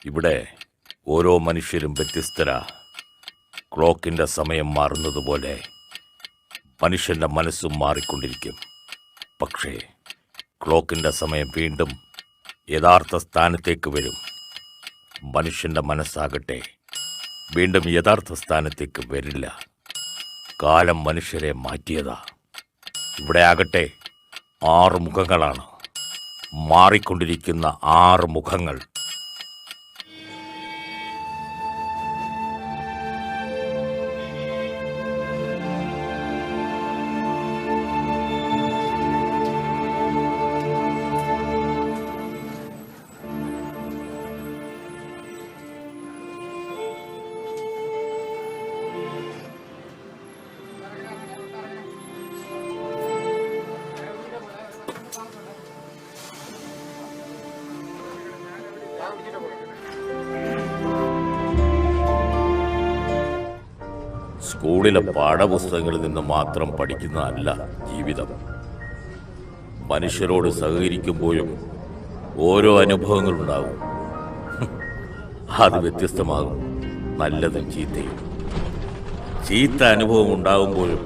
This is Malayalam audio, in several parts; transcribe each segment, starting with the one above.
ഇവിടെ ഓരോ മനുഷ്യരും വ്യത്യസ്തരാ. ക്ലോക്കിൻ്റെ സമയം മാറുന്നതുപോലെ മനുഷ്യൻ്റെ മനസ്സും മാറിക്കൊണ്ടിരിക്കും. പക്ഷേ ക്ലോക്കിൻ്റെ സമയം വീണ്ടും യഥാർത്ഥ സ്ഥാനത്തേക്ക് വരും. മനുഷ്യൻ്റെ മനസ്സാകട്ടെ വീണ്ടും യഥാർത്ഥ സ്ഥാനത്തേക്ക് വരില്ല. കാലം മനുഷ്യരെ മാറ്റിയതാ. ഇവിടെ ആകട്ടെ 6 മുഖങ്ങളാണ്. മാറിക്കൊണ്ടിരിക്കുന്ന 6 മുഖങ്ങൾ. സ്കൂളിലെ പാഠപുസ്തകങ്ങളിൽ നിന്ന് മാത്രം പഠിക്കുന്നതല്ല ജീവിതം. മനുഷ്യരോട് സഹകരിക്കുമ്പോഴും ഓരോ അനുഭവങ്ങളുണ്ടാകും. അത് വ്യത്യസ്തമാകും, നല്ലതും ചീത്തയും. ചീത്ത അനുഭവം ഉണ്ടാകുമ്പോഴും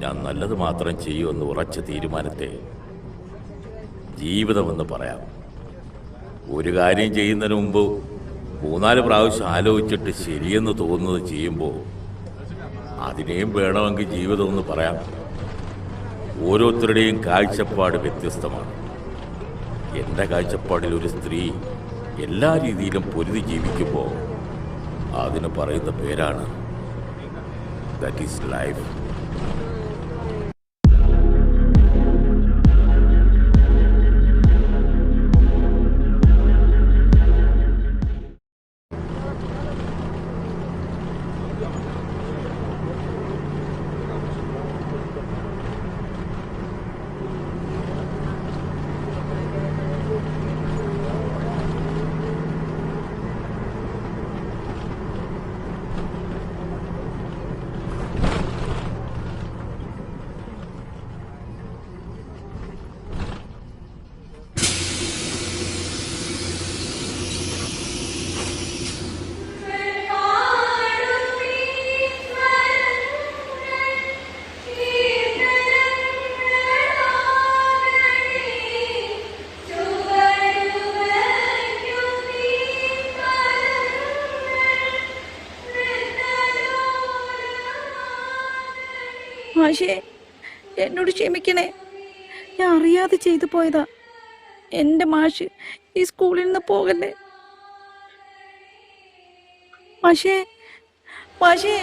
ഞാൻ നല്ലത് മാത്രം ചെയ്യുമെന്ന് ഉറച്ച തീരുമാനത്തെ ജീവിതമെന്ന് പറയാം. ഒരു കാര്യം ചെയ്യുന്നതിന് മുമ്പ് 3-4 പ്രാവശ്യം ആലോചിച്ചിട്ട് ശരിയെന്ന് തോന്നുന്നത് ചെയ്യുമ്പോൾ അതിനെയും വേണമെങ്കിൽ ജീവിതമെന്ന് പറയാം. ഓരോരുത്തരുടെയും കാഴ്ചപ്പാട് വ്യത്യസ്തമാണ്. എൻ്റെ കാഴ്ചപ്പാടിൽ ഒരു സ്ത്രീ എല്ലാ രീതിയിലും പൊരുതി ജീവിക്കുമ്പോൾ അതിന് പറയുന്ന പേരാണ് ദാറ്റ് ഈസ് ലൈഫ്. മാഷേ, എന്നോട് ക്ഷമിക്കണേ. ഞാൻ അറിയാതെ ചെയ്തു പോയതാ. എൻ്റെ മാഷ് ഈ സ്കൂളിൽ നിന്ന് പോകല്ലേ. മാഷേ, മാഷേ.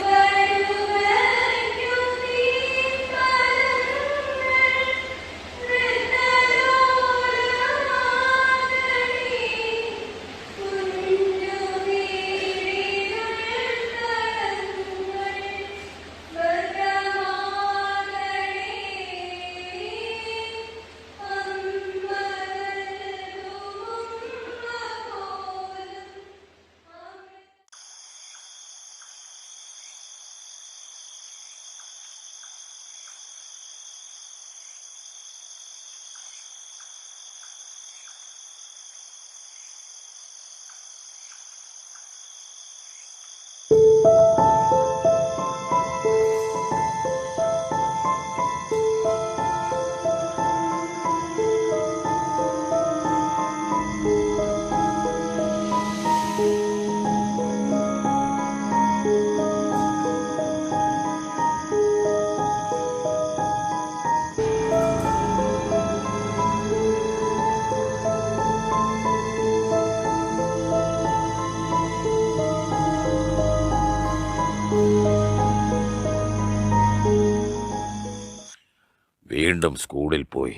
വീണ്ടും സ്കൂളിൽ പോയി.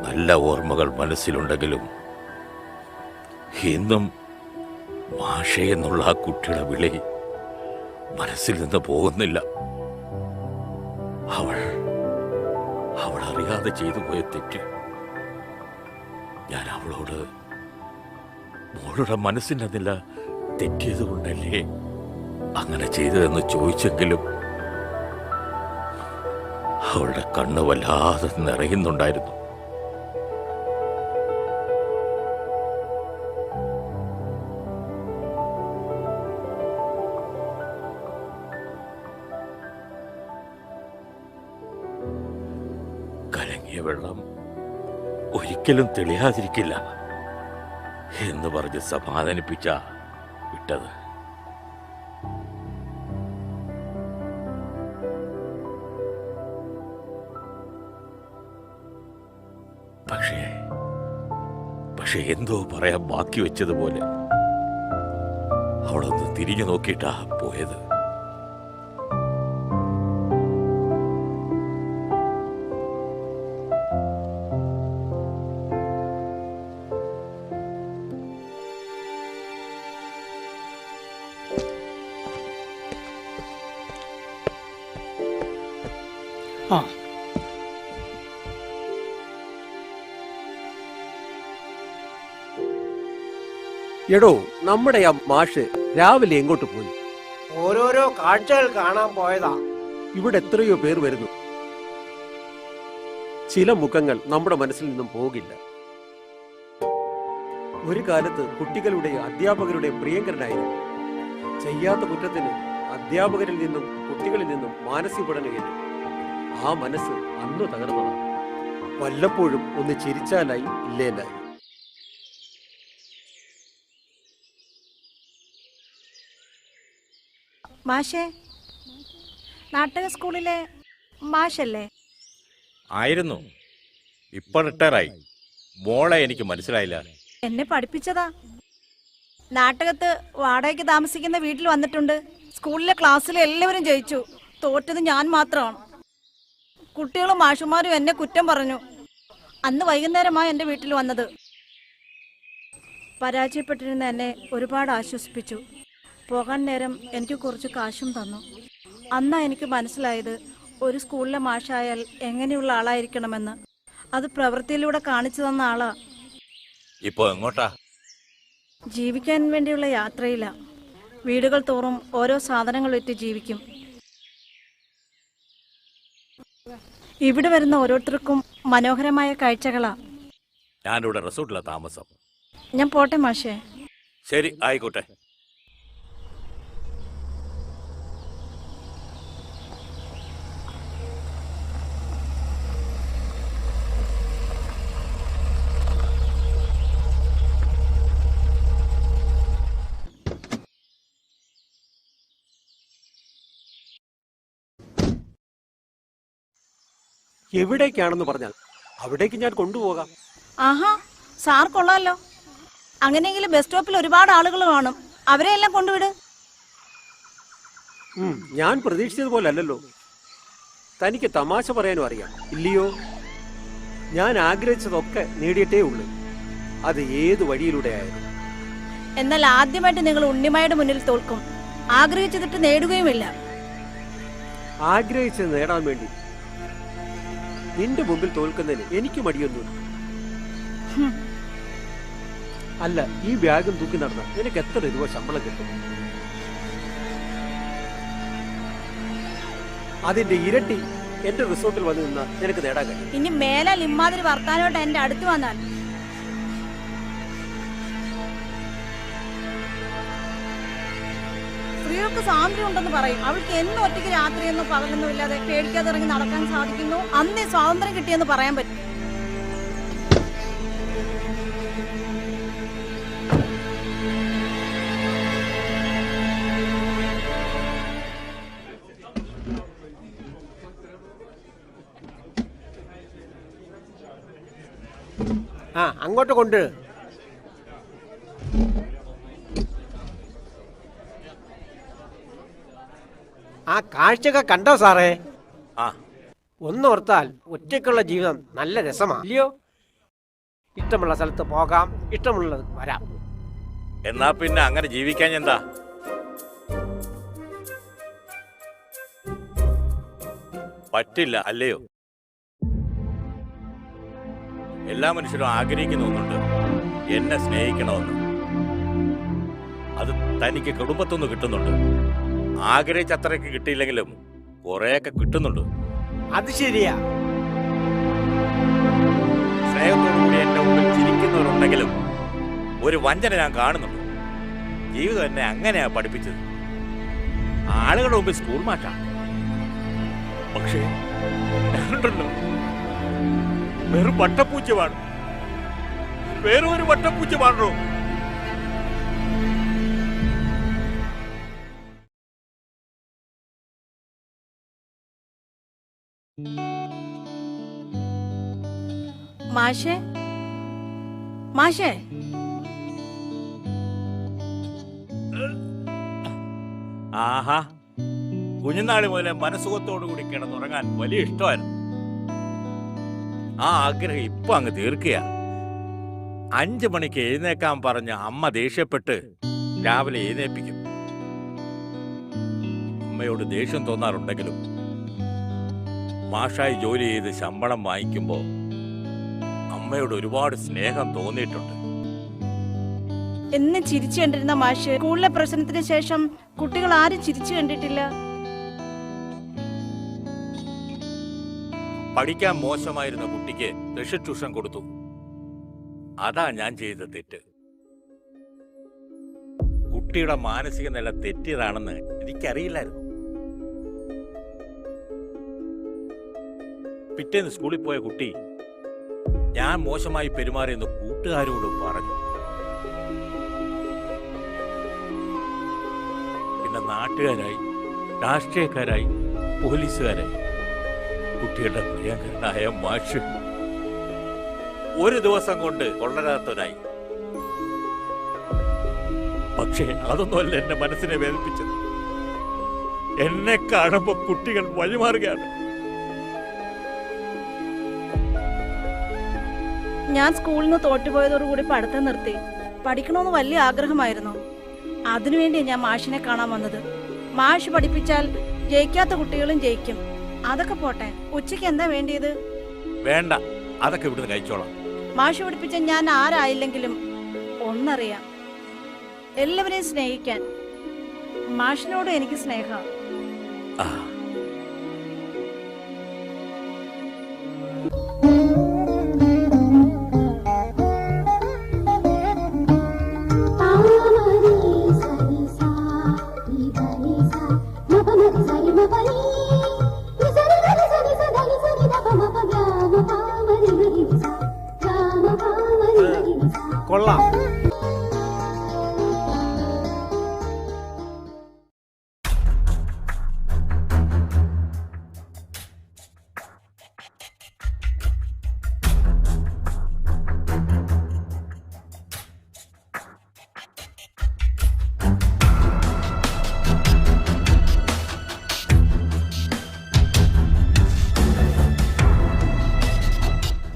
നല്ല ഓർമ്മകൾ മനസ്സിലുണ്ടെങ്കിലും ഇന്നും മാഷേ എന്നുള്ള ആ കുട്ടിയുടെ വിളി മനസ്സിൽ നിന്ന് പോകുന്നില്ല. അവൾ അറിയാതെ ചെയ്തു പോയ തെറ്റ് ഞാൻ അവളോട് മോളുടെ മനസ്സിൻ്റെ നില തെറ്റിയത് കൊണ്ടല്ലേ അങ്ങനെ ചെയ്തതെന്ന് ചോദിച്ചെങ്കിലും അവളുടെ കണ്ണ് വല്ലാതെ നിറയുന്നുണ്ടായിരുന്നു. ഒരിക്കലും തെളിയാതിരിക്കില്ല എന്ന് പറഞ്ഞ് സമാധാനിപ്പിച്ച വിട്ടത്. പക്ഷേ എന്തോ പറയാൻ ബാക്കി വെച്ചതുപോലെ അവളൊന്ന് തിരിഞ്ഞു നോക്കിയിട്ടാ പോയത്. എടോ, നമ്മുടെ ആ മാഷ് രാവിലെ എങ്ങോട്ട് പോയി? ഓരോരോ കാഴ്ചകൾ കാണാൻ പോയതാ. ഇവിടെ എത്രയോ പേർ വരുന്നു. ചില മുഖങ്ങൾ നമ്മുടെ മനസ്സിൽ നിന്നും പോകില്ല. ഒരു കാലത്ത് കുട്ടികളുടെയും അധ്യാപകരുടെയും പ്രിയങ്കരനായിരുന്നു. ചെയ്യാത്ത കുറ്റത്തിന് അധ്യാപകരിൽ നിന്നും കുട്ടികളിൽ നിന്നും മാനസിക പഠനം. ആ മനസ്സ് അന്ന് തകർന്നതാണ്. വല്ലപ്പോഴും ഒന്ന് ചിരിച്ചാലായി, ഇല്ലേലായി. മാഷേ, നാട്ടക സ്കൂളിലെ മാഷല്ലേ? ആയിരുന്നു. ഇപ്പൊ റിട്ടയറായി. മോളെ എനിക്ക് മനസ്സിലായില്ല. എന്നെ പഠിപ്പിച്ചതാ. നാട്ടകത്ത് വാടകയ്ക്ക് താമസിക്കുന്ന വീട്ടിൽ വന്നിട്ടുണ്ട്. സ്കൂളിലെ ക്ലാസ്സിൽ എല്ലാവരും ജയിച്ചു. തോറ്റത് ഞാൻ മാത്രമാണ്. കുട്ടികളും മാഷുമാരും എന്നെ കുറ്റം പറഞ്ഞു. അന്ന് വൈകുന്നേരമായി എൻ്റെ വീട്ടിൽ വന്നത്. പരാജയപ്പെട്ടിരുന്ന എന്നെ ഒരുപാട് ആശ്വസിപ്പിച്ചു. പോകാൻ നേരം എനിക്ക് കുറച്ച് കാശും തന്നു. അന്നാ എനിക്ക് മനസ്സിലായത് ഒരു സ്കൂളിലെ മാഷായാൽ എങ്ങനെയുള്ള ആളായിരിക്കണമെന്ന്. അത് പ്രവൃത്തിയിലൂടെ കാണിച്ചു തന്ന ആളാ. ഇപ്പോ എങ്ങോട്ടാ? ജീവിക്കാൻ വേണ്ടിയുള്ള യാത്രയില്ല. വീടുകൾ തോറും ഓരോ സാധനങ്ങൾ വിറ്റ് ജീവിക്കും. ഇവിടെ വരുന്ന ഓരോരുത്തർക്കും മനോഹരമായ കാഴ്ചകളാ. ഞാനിവിടെ റിസോർട്ടിലാ താമസം. ഞാൻ പോട്ടെ മാഷേ. ശരി, ആയിക്കോട്ടെ. എവിടേക്കാണെന്ന് പറഞ്ഞാൽ അവിടേക്ക് ഞാൻ കൊണ്ടുപോകാം. ആഹാ, സാർ കൊള്ളാലോ. അങ്ങനെയെങ്കിലും ബസ് സ്റ്റോപ്പിൽ ഒരുപാട് ആളുകൾ കാണും. അവരെ എല്ലാം കൊണ്ടുവിട്. ഞാൻ പ്രതീക്ഷിച്ചതുപോലെ അല്ലല്ലോ. തനിക്ക് തമാശ പറയാനും അറിയാം, ഇല്ലയോ? ഞാൻ ആഗ്രഹിച്ചതൊക്കെ നേടിയിട്ടേ ഉള്ളൂ. അത് ഏത് വഴിയിലൂടെ ആയിരുന്നു. എന്നാൽ ആദ്യമായിട്ട് നിങ്ങൾ ഉണ്ണിമായുടെ മുന്നിൽ തോൽക്കും. ആഗ്രഹിച്ചതിട്ട് നേടുകയുമില്ല. ആഗ്രഹിച്ചത് നേടാൻ വേണ്ടി നിന്റെ മുമ്പിൽ തോൽക്കുന്നതിന് എനിക്ക് മടിയൊന്നുമില്ല. അല്ല, ഈ ബാഗും തൂക്കി നടന്ന നിനക്ക് എത്ര രൂപ ശമ്പളം കിട്ടും? അതിന്റെ ഇരട്ടി എന്റെ റിസോർട്ടിൽ വന്ന് നിന്നാൽ നിനക്ക് നേടാൻ കഴിയും. ഇനി മേലാൽ ഇമ്മാതിരി വർത്താനോട്ട് എന്റെ അടുത്ത് വന്നാൽ സ്ത്രീകൾക്ക് സ്വാതന്ത്ര്യം ഉണ്ടെന്ന് പറയും. അവൾക്ക് എന്നും ഒറ്റയ്ക്ക് രാത്രിയൊന്നും പകലൊന്നും ഇല്ലാതെ പേടിക്കാതെ ഇറങ്ങി നടക്കാൻ സാധിക്കുന്നു. അന്നേ സ്വാതന്ത്ര്യം കിട്ടിയെന്ന് പറയാൻ പറ്റും. അങ്ങോട്ട് കൊണ്ട്. ആ കാഴ്ചയൊക്കെ കണ്ടോ സാറേ? ഒന്നോർത്താൽ ഒറ്റയ്ക്കുള്ള ജീവിതം നല്ല രസമാ, ഇല്ലയോ? ഇഷ്ടമുള്ള സ്ഥലത്ത് പോകാം, ഇഷ്ടമുള്ളത് വരാം. എന്നാ പിന്നെ അങ്ങനെ ജീവിക്കാൻ എന്താ? പറ്റില്ല, അല്ലയോ? എല്ലാ മനുഷ്യരും ആഗ്രഹിക്കുന്ന ഒന്നുണ്ട്, എന്നെ സ്നേഹിക്കണമെന്ന്. അത് തനിക്ക് കുടുംബത്തൊന്നും കിട്ടുന്നുണ്ട്. ആഗ്രഹിച്ചത്രയ്ക്ക് കിട്ടിയില്ലെങ്കിലും കുറെയൊക്കെ കിട്ടുന്നുണ്ട്. അത് ശരിയാ. സ്നേഹത്തോടുകൂടി എന്റെ മുമ്പിൽ ചിരിക്കുന്നവരുണ്ടെങ്കിലും ഒരു വഞ്ചന ഞാൻ കാണുന്നുണ്ട്. ജീവിതം എന്നെ അങ്ങനെയാ പഠിപ്പിച്ചത്. ആളുകളുടെ മുമ്പിൽ സ്കൂൾ മാറ്റാം, പക്ഷേ ഞാനുണ്ടല്ലോ വെറും പട്ടപ്പൂച്ചമാണ്. വേറെ ഒരു വട്ടപ്പൂച്ച പാടണോ? മാഷേ മാഷേ ആഹാ, കുഞ്ഞുനാളി മുതലേ മനസ്സുഖത്തോടു കൂടി കിടന്നുറങ്ങാൻ വലിയ ഇഷ്ടമായിരുന്നു. ആ ആഗ്രഹം ഇപ്പൊ അങ്ങ് തീർക്കുക. 5 മണിക്ക് എഴുന്നേക്കാൻ പറഞ്ഞ അമ്മ ദേഷ്യപ്പെട്ട് രാവിലെ എഴുന്നേപ്പിക്കും. അമ്മയോട് ദേഷ്യം തോന്നാറുണ്ടെങ്കിലും മാഷായി ജോലി ചെയ്ത് ശമ്പളം വാങ്ങിക്കുമ്പോ അമ്മയോട് ഒരുപാട് സ്നേഹം തോന്നിയിട്ടുണ്ട്. എന്നും ചിരിച്ചു കണ്ടിരുന്ന മാഷ് സ്കൂളിലെ പ്രശ്നത്തിന് ശേഷം കുട്ടികൾ ആരും ചിരിച്ചു കണ്ടിട്ടില്ല. പഠിക്കാൻ മോശമായിരുന്ന കുട്ടിക്ക് സ്പെഷ്യൽ ട്യൂഷൻ കൊടുത്തു. അതാ ഞാൻ ചെയ്ത തെറ്റ്. കുട്ടിയുടെ മാനസിക നില തെറ്റിയതാണെന്ന് എനിക്കറിയില്ലായിരുന്നു. പിറ്റേന്ന് സ്കൂളിൽ പോയ കുട്ടി ഞാൻ മോശമായി പെരുമാറിയെന്ന് കൂട്ടുകാരോട് പറഞ്ഞു. പിന്നെ നാട്ടുകാരായി, രാഷ്ട്രീയക്കാരായി, പോലീസുകാരായി, കുട്ടിയുടെ പ്രിയങ്കരനായ മാഷ് ഒരു ദിവസം കൊണ്ട് കൊള്ളരാത്തവനായി. പക്ഷേ അതൊന്നുമല്ല എന്റെ മനസ്സിനെ വേദനിപ്പിച്ചത്. എന്നെ കാണുമ്പോ കുട്ടികൾ വഴിമാറുകയാണ്. ഞാൻ സ്കൂളിൽ നിന്ന് തോറ്റുപോയതോടുകൂടി പഠിത്തം നിർത്തി. പഠിക്കണമെന്ന് വലിയ ആഗ്രഹമായിരുന്നു. അതിനുവേണ്ടി ഞാൻ മാഷിനെ കാണാൻ വന്നത്. മാഷ് പഠിപ്പിച്ചാൽ ജയിക്കാത്ത കുട്ടികളും ജയിക്കും. അതൊക്കെ പോട്ടെ, ഉച്ചയ്ക്ക് എന്താ വേണ്ടിയത്? വേണ്ട, അതൊക്കെ ഇവിടുന്ന് കഴിച്ചോളാം. മാഷ് പഠിപ്പിച്ച ഞാൻ ആരായില്ലെങ്കിലും ഒന്നറിയാം, എല്ലാവരെയും സ്നേഹിക്കാൻ. മാഷിനോട് എനിക്ക് സ്നേഹം. ആ, കൊള്ളാം.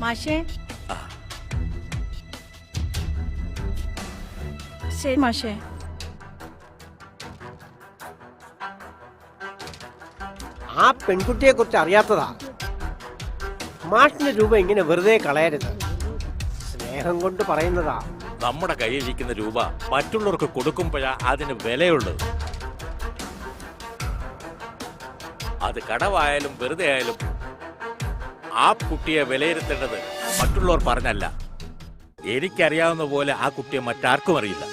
മാഷേ, ശരി മാഷേ. ആ പെൺകുട്ടിയെ കുറിച്ച് അറിയാത്തതാ. മാഷിന്റെ രൂപ ഇങ്ങനെ വെറുതെ കളയരുത്. സ്നേഹം കൊണ്ട് പറയുന്നതാ. നമ്മുടെ കയ്യിലിരിക്കുന്ന രൂപ മറ്റുള്ളവർക്ക് കൊടുക്കുമ്പോഴാ അതിന് വിലയുള്ളത്. അത് കടവായാലും വെറുതെ ആയാലും ആ കുട്ടിയെ വിലയിരുത്തേണ്ടത് മറ്റുള്ളവർ പറഞ്ഞല്ല. എനിക്കറിയാവുന്ന പോലെ ആ കുട്ടിയെ മറ്റാർക്കും അറിയില്ല.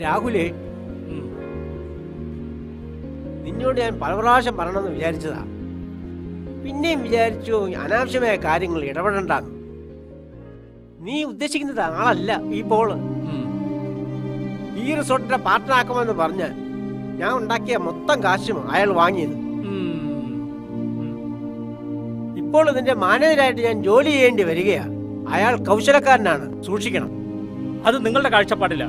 രാഹുലേ, നിന്നോട് ഞാൻ പല പ്രാവശ്യം പറയണമെന്ന് വിചാരിച്ചതാ. പിന്നെയും വിചാരിച്ചു അനാവശ്യമായ കാര്യങ്ങൾ ഇടപെടണ്ടാന്ന്. നീ ഉദ്ദേശിക്കുന്നത് ആളല്ല ഈ പോള്. ഈ റിസോർട്ടിന്റെ പാർട്ട്ണറാക്കുമെന്ന് പറഞ്ഞാൽ ഞാൻ ഉണ്ടാക്കിയ മൊത്തം കാശും അയാൾ വാങ്ങിയത്. ഇപ്പോൾ ഇതിന്റെ മാനേജരായിട്ട് ഞാൻ ജോലി ചെയ്യേണ്ടി വരികയാ. അയാൾ കൗശലക്കാരനാണ്, സൂക്ഷിക്കണം. അത് നിങ്ങളുടെ കാഴ്ചപ്പാടില്ല.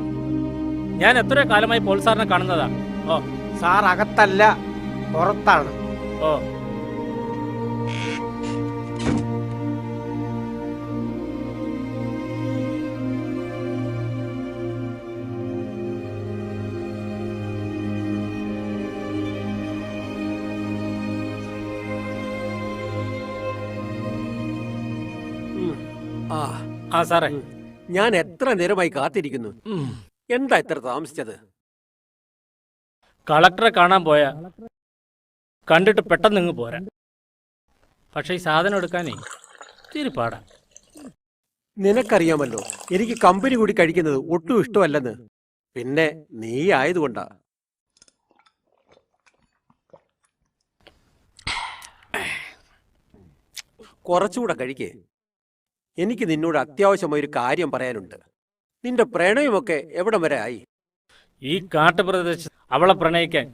ഞാൻ എത്ര കാലമായി പോൾ സാറിനെ കാണുന്നതാ. ഓ, സാർ അകത്തല്ല, പുറത്താണ്. ഓ, ആ സാറേ, ഞാൻ എത്ര നേരമായി കാത്തിരിക്കുന്നു. എന്താ ഇത്ര താമസിച്ചത്? കളക്ടറെ കാണാൻ പോയാ കണ്ടിട്ട് പെട്ടെന്ന് ഇങ്ങ് പോരാ. പക്ഷെ ഈ സാധനം എടുക്കാനേ ഇത്തിരി പാടാ. നിനക്കറിയാമല്ലോ എനിക്ക് കമ്പനി കൂടി കഴിക്കുന്നത് ഒട്ടും ഇഷ്ടമല്ലെന്ന്. പിന്നെ നീ ആയതുകൊണ്ടാ. കുറച്ചുകൂടെ കഴിക്കേ. എനിക്ക് നിന്നോട് അത്യാവശ്യമായൊരു കാര്യം പറയാനുണ്ട്. നിന്റെ പ്രണയമൊക്കെ എവിടം വരെ ആയി? ഈ കാട്ടുപ്രദേശത്ത് അവളെ പ്രണയിക്കാൻ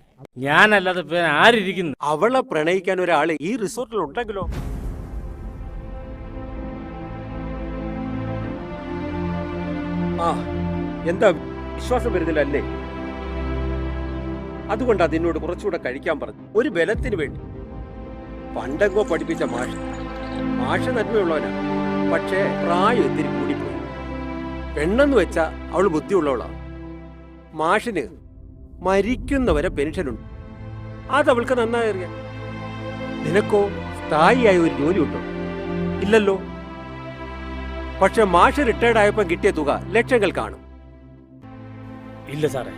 ഞാനല്ലാതെ പിന്നെ ആരിയ്ക്കുന്നു? അവളെ പ്രണയിക്കാൻ ഒരാള് ഈ റിസോർട്ടിൽ ഉണ്ടെങ്കിലോ? ആ, എന്താ വിശ്വാസം വരുന്നില്ലല്ലേ? അതുകൊണ്ടാ നിന്നോട് കുറച്ചുകൂടെ കഴിക്കാൻ പറഞ്ഞു, ഒരു ബലത്തിന് വേണ്ടി. പണ്ടെങ്കോ പഠിപ്പിച്ച മാഷ് നന്മയുള്ളവനാ, പക്ഷേ പ്രായം ഇത്തിരി കൂടിപ്പോയി. പെണ്ണെന്ന് വെച്ചാ അവള് ബുദ്ധിയുള്ളവളാ. മാഷിന് മരിക്കുന്നവരെ പെൻഷനുണ്ട്, അതവൾക്ക് നന്നായി അറിയാം. നിനക്കോ സ്ഥായിയായ ഒരു ജോലി ഉണ്ടോ? ഇല്ലല്ലോ. പക്ഷെ മാഷ് റിട്ടയർഡ് ആയപ്പോൾ കിട്ടിയ തുക ലക്ഷങ്ങൾ കാണും. ഇല്ല സാറേ,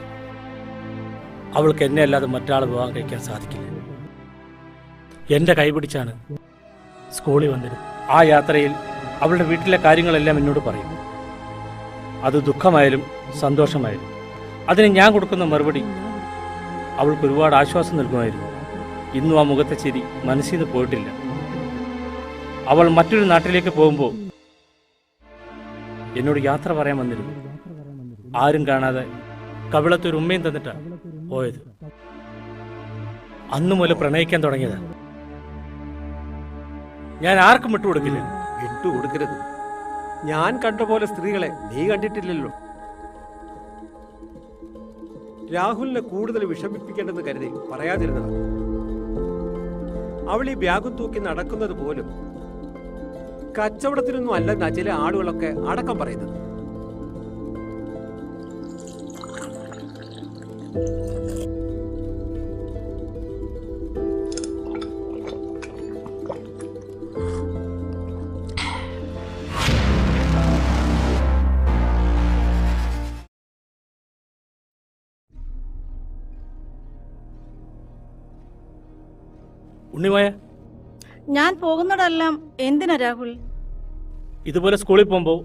അവൾക്ക് എന്നെ അല്ലാതെ മറ്റാൾ വിവാഹം കഴിക്കാൻ സാധിക്കില്ല. എൻ്റെ കൈപിടിച്ചാണ് സ്കൂളിൽ വന്നിരുന്നത്. ആ യാത്രയിൽ അവളുടെ വീട്ടിലെ കാര്യങ്ങളെല്ലാം എന്നോട് പറയും. അത് ദുഃഖമായാലും സന്തോഷമായാലും അതിന് ഞാൻ കൊടുക്കുന്ന മറുപടി അവൾക്ക് ഒരുപാട് ആശ്വാസം നൽകുമായിരുന്നു. ഇന്നും ആ മുഖത്തെ ചിരി മനസ്സിൽ നിന്ന് പോയിട്ടില്ല. അവൾ മറ്റൊരു നാട്ടിലേക്ക് പോകുമ്പോൾ എന്നോട് യാത്ര പറയാൻ വന്നിരുന്നു. ആരും കാണാതെ കവിളത്തൊരു ഉമ്മയും തന്നിട്ടാ പോയത്. അന്നു മുതൽ പ്രണയിക്കാൻ തുടങ്ങിയതാ. ഞാൻ ആർക്കും വിട്ടുകൊടുക്കില്ല. വിട്ടുകൊടുക്കരുത്. ഞാൻ കണ്ട പോലെ സ്ത്രീകളെ നീ കണ്ടിട്ടില്ലല്ലോ. രാഹുലിനെ കൂടുതൽ വിഷമിപ്പിക്കേണ്ടെന്ന് കരുതി പറയാതിരുന്നതാണ്. അവൾ ഈ ബാഗും തൂക്കി നടക്കുന്നത് പോലും കച്ചവടത്തിനൊന്നും അല്ലെന്ന ചില ആളുകളൊക്കെ അടക്കം പറയുന്നത്. ഉണ്ണിമായ, ഞാൻ പോകുന്നതെല്ലാം എന്തിനാ രാഹുൽ? ഇതുപോലെ സ്കൂളിൽ പോകുമ്പോൾ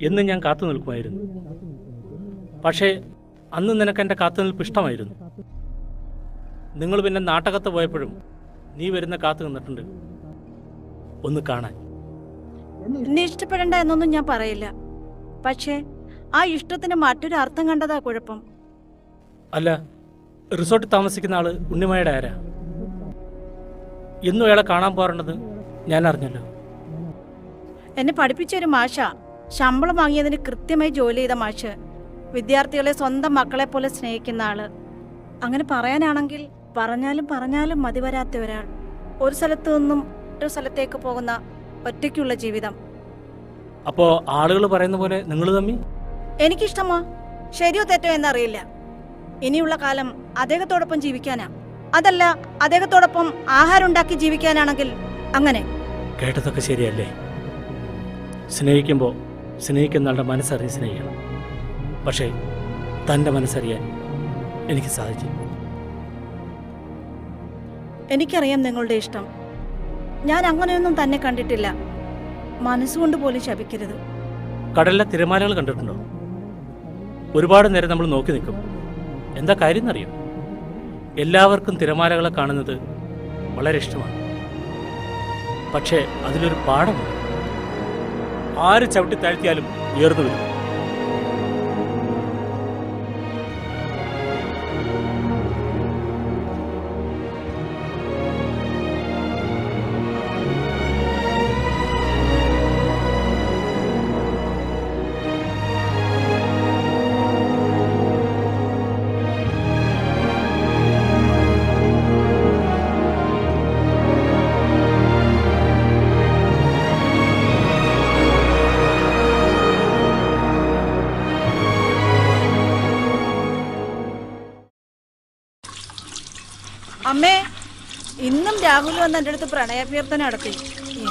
എന്നും ഞാൻ കാത്തു നിൽക്കുമായിരുന്നു. പക്ഷേ അന്ന് നിനക്ക് എൻ്റെ കാത്തുനിൽപ്പ് ഇഷ്ടമായിരുന്നു. നിങ്ങൾ പിന്നെ നാട്ടകത്ത് പോയപ്പോഴും നീ വരുന്ന കാത്തു നിന്നിട്ടുണ്ട് ഒന്ന് കാണാൻ. എന്നെ ഇഷ്ടപ്പെടേണ്ട എന്നൊന്നും ഞാൻ പറയില്ല. പക്ഷേ ആ ഇഷ്ടത്തിന് മറ്റൊരു അർത്ഥം കണ്ടതാ കുഴപ്പം. അല്ല, റിസോർട്ടിൽ താമസിക്കുന്ന ആള് ഉണ്ണിമയുടെ ആരാ? എന്നും അയാളെ കാണാൻ പോകാറുണ്ടെന്ന് ഞാൻ അറിഞ്ഞല്ലോ. എന്നെ പഠിപ്പിച്ച ഒരു മാഷ, ശമ്പളം വാങ്ങിയതിന് കൃത്യമായി ജോലി ചെയ്ത മാഷ്, വിദ്യാർത്ഥികളെ സ്വന്തം മക്കളെ പോലെ സ്നേഹിക്കുന്ന ആള്. അങ്ങനെ പറയാനാണെങ്കിൽ പറഞ്ഞാലും മതി വരാത്ത ഒരാൾ. ഒരു സ്ഥലത്തു നിന്നും മറ്റൊരു സ്ഥലത്തേക്ക് പോകുന്ന ഒറ്റയ്ക്കുള്ള ജീവിതം. അപ്പോ ആളുകൾ പറയുന്ന പോലെ നിങ്ങൾ തമ്മി? എനിക്കിഷ്ടമാ. ശരിയോ തെറ്റോ എന്നറിയില്ല. ഇനിയുള്ള കാലം അദ്ദേഹത്തോടൊപ്പം ജീവിക്കാനാ. അതല്ല അദ്ദേഹത്തോടൊപ്പം ആഹാരം ഉണ്ടാക്കി ജീവിക്കാനാണെങ്കിൽ അങ്ങനെ. കേട്ടതൊക്കെ ശരിയല്ലേ? സ്നേഹിക്കുമ്പോൾ സ്നേഹിക്കുന്ന ആളുടെ മനസ്സറിഞ്ഞ് സ്നേഹിക്കണം. പക്ഷേ തൻ്റെ മനസ്സറിയാൻ എനിക്ക് സാധിച്ചു. എനിക്കറിയാം നിങ്ങളുടെ ഇഷ്ടം. ഞാൻ അങ്ങനെയൊന്നും തന്നെ കണ്ടിട്ടില്ല. മനസ്സുകൊണ്ട് പോലും ശപിക്കരുത്. കടലിലെ തിരമാലകൾ കണ്ടിട്ടുണ്ടോ? ഒരുപാട് നേരം നമ്മൾ നോക്കി നിൽക്കും. എന്താ കാര്യം എന്നറിയോ? എല്ലാവർക്കും തിരമാലകളെ കാണുന്നത് വളരെ ഇഷ്ടമാണ്. പക്ഷേ അതിലൊരു പാഠമുണ്ട്. ആര് ചവിട്ടി താഴ്ത്തിയാലും ഉയർന്നു വരും. അമ്മേ, ഇന്നും രാഹുൽ വന്ന് എൻ്റെ അടുത്ത് പ്രണയാഭ്യർത്ഥന നടത്തി.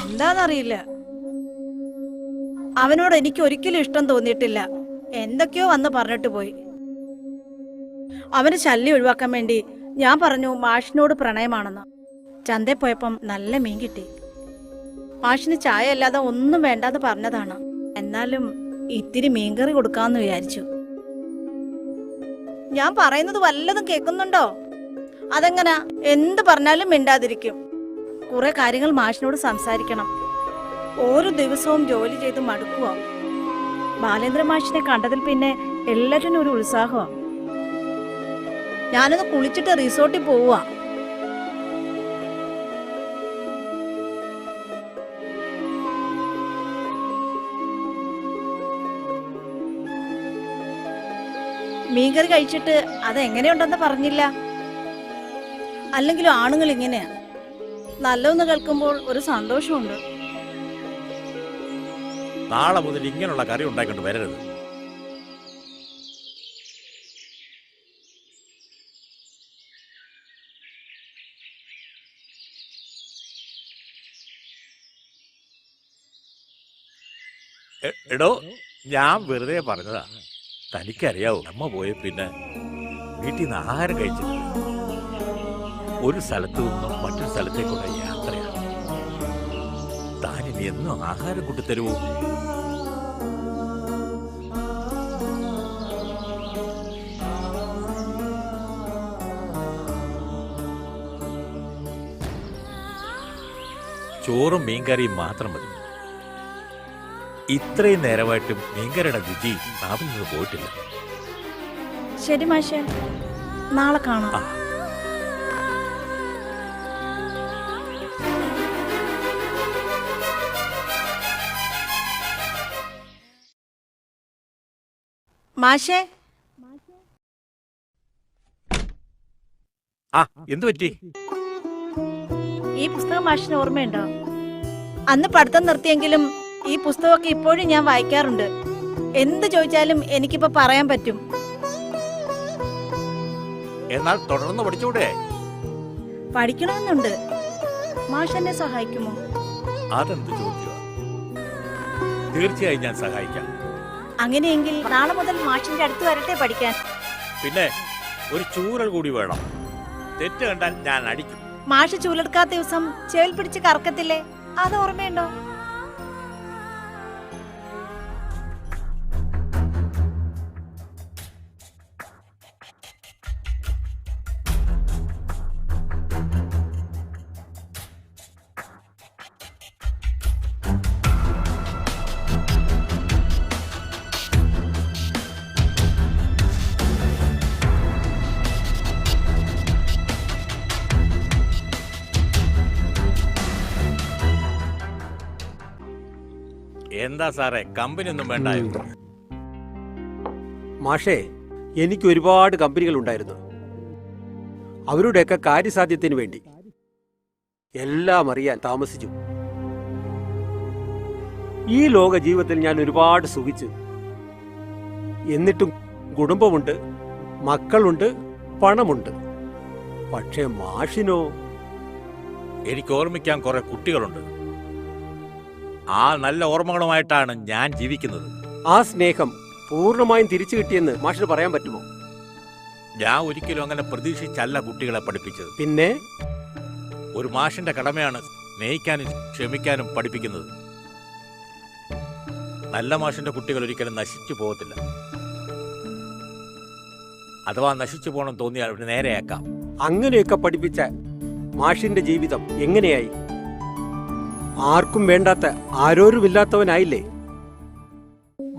എന്താണെന്നറിയില്ല. അവനോട് എനിക്ക് ഒരിക്കലും ഇഷ്ടം തോന്നിയിട്ടില്ല. എന്തൊക്കെയോ വന്ന് പറഞ്ഞിട്ട് പോയി. അവന് ശല്യം ഒഴിവാക്കാൻ വേണ്ടി ഞാൻ പറഞ്ഞു മാഷിനോട് പ്രണയമാണെന്ന്. ചന്തയിൽ പോയപ്പം നല്ല മീൻ കിട്ടി. മാഷിന് ചായ അല്ലാതെ ഒന്നും വേണ്ടാന്ന് പറഞ്ഞതാണ്. എന്നാലും ഇത്തിരി മീൻകറി കൊടുക്കാന്ന് വിചാരിച്ചു. ഞാൻ പറയുന്നത് വല്ലതും കേൾക്കുന്നുണ്ടോ? അതെങ്ങനാ? എന്ത് പറഞ്ഞാലും മിണ്ടാതിരിക്കും. കുറെ കാര്യങ്ങൾ മാഷിനോട് സംസാരിക്കണം. ഓരോ ദിവസവും ജോലി ചെയ്ത് മടുക്കുക. ബാലേന്ദ്ര മാഷിനെ കണ്ടതിൽ പിന്നെ എല്ലാറ്റിനും ഒരു ഉത്സാഹമാണ്. ഞാനൊന്ന് കുളിച്ചിട്ട് റിസോർട്ടിൽ പോവുക. മീൻകറി കഴിച്ചിട്ട് അതെങ്ങനെയുണ്ടെന്ന് പറഞ്ഞില്ല. അല്ലെങ്കിലും ആണുങ്ങൾ ഇങ്ങനെയാ. നല്ലതെന്ന് കേൾക്കുമ്പോൾ ഒരു സന്തോഷമുണ്ട്. നാളെ മുതൽ ഇങ്ങനെയുള്ള കറി ഉണ്ടാക്കിക്കൊണ്ട് വരരുത്. എടോ, ഞാൻ വെറുതെ പറഞ്ഞതാ. തനിക്കറിയാവോ, അമ്മ പോയ പിന്നെ വീട്ടിൽ നിന്ന് ആഹാരം കഴിച്ചിട്ടില്ല. ഒരു സ്ഥലത്തു നിന്നും മറ്റൊരു സ്ഥലത്തേക്കുള്ള യാത്രയാണ്. താനിനി എന്നും ആഹാരം കൊണ്ടുതരുമോ? ചോറും മീൻകറിയും മാത്രം മതി. ഇത്രയും നേരമായിട്ടും മീൻകറിയുടെ രുചി നാവിൽ നിന്ന് പോയിട്ടില്ല. ശരി മാഷേ, നാളെ കാണാം. മാഷേ, എന്തു പറ്റി? ഈ പുസ്തകം മാഷിന് ഓർമ്മയുണ്ടോ? അന്ന് പഠിത്തം നിർത്തിയെങ്കിലും ഈ പുസ്തകമൊക്കെ ഇപ്പോഴും ഞാൻ വായിക്കാറുണ്ട്. എന്ത് ചോദിച്ചാലും എനിക്കിപ്പോ പറയാൻ പറ്റും. എന്നാൽ തുടർന്ന് പഠിച്ചൂടെ? പഠിക്കണമെന്നുണ്ട്. മാഷ് എന്നെ സഹായിക്കുമോ? അതെന്ത് ചോദ്യമാ? തീർച്ചയായും ഞാൻ സഹായിക്കാം. അങ്ങനെയെങ്കിൽ നാളെ മുതൽ മാഷിന്റെ അടുത്ത് വരട്ടെ പഠിക്കാൻ. പിന്നെ ഒരു ചൂരൽ കൂടി വേണം. തെറ്റ് കണ്ടാൽ ഞാൻ അടിക്കും. മാഷ് ചൂലെടുക്കാത്ത ദിവസം ചേൽ പിടിച്ച് കറക്കത്തില്ലേ? അത് ഓർമ്മയുണ്ടോ? എന്താ സാറേ, കമ്പനി ഒന്നും വേണ്ടായോ? മാഷേ, എനിക്ക് ഒരുപാട് കമ്പനികൾ ഉണ്ടായിരുന്നു. അവരുടെയൊക്കെ കാര്യസാധ്യത്തിന് വേണ്ടി എല്ലാം അറിയാൻ താമസിച്ചു. ഈ ലോക ജീവിതത്തിൽ ഞാൻ ഒരുപാട് സുഖിച്ചു. എന്നിട്ടും കുടുംബമുണ്ട്, മക്കളുണ്ട്, പണമുണ്ട്. പക്ഷേ മാഷിനോ? എനിക്ക് ഓർമ്മിക്കാൻ കുറെ കുട്ടികളുണ്ട്. ആ നല്ല ഓർമ്മകളുമായിട്ടാണ് ഞാൻ ജീവിക്കുന്നത്. ആ സ്നേഹം പൂർണ്ണമായും തിരിച്ചു കിട്ടിയെന്ന് മാഷിന് പറയാൻ പറ്റുമോ? ഞാൻ ഒരിക്കലും അങ്ങനെ പ്രതീക്ഷിച്ചല്ല കുട്ടികളെ പഠിപ്പിച്ചത്. പിന്നെ ഒരു മാഷിന്റെ കടമയാണ് സ്നേഹിക്കാനും ക്ഷമിക്കാനും പഠിപ്പിക്കുന്നത്. നല്ല മാഷിന്റെ കുട്ടികൾ ഒരിക്കലും നശിച്ചു പോകത്തില്ല. അഥവാ നശിച്ചു പോകണം തോന്നിയാൽ അവര് നേരെയാക്കാം. അങ്ങനെയൊക്കെ പഠിപ്പിച്ച മാഷിന്റെ ജീവിതം എങ്ങനെയായി? ആർക്കും വേണ്ടാത്ത ആരോരുമില്ലാത്തവനായില്ലേ?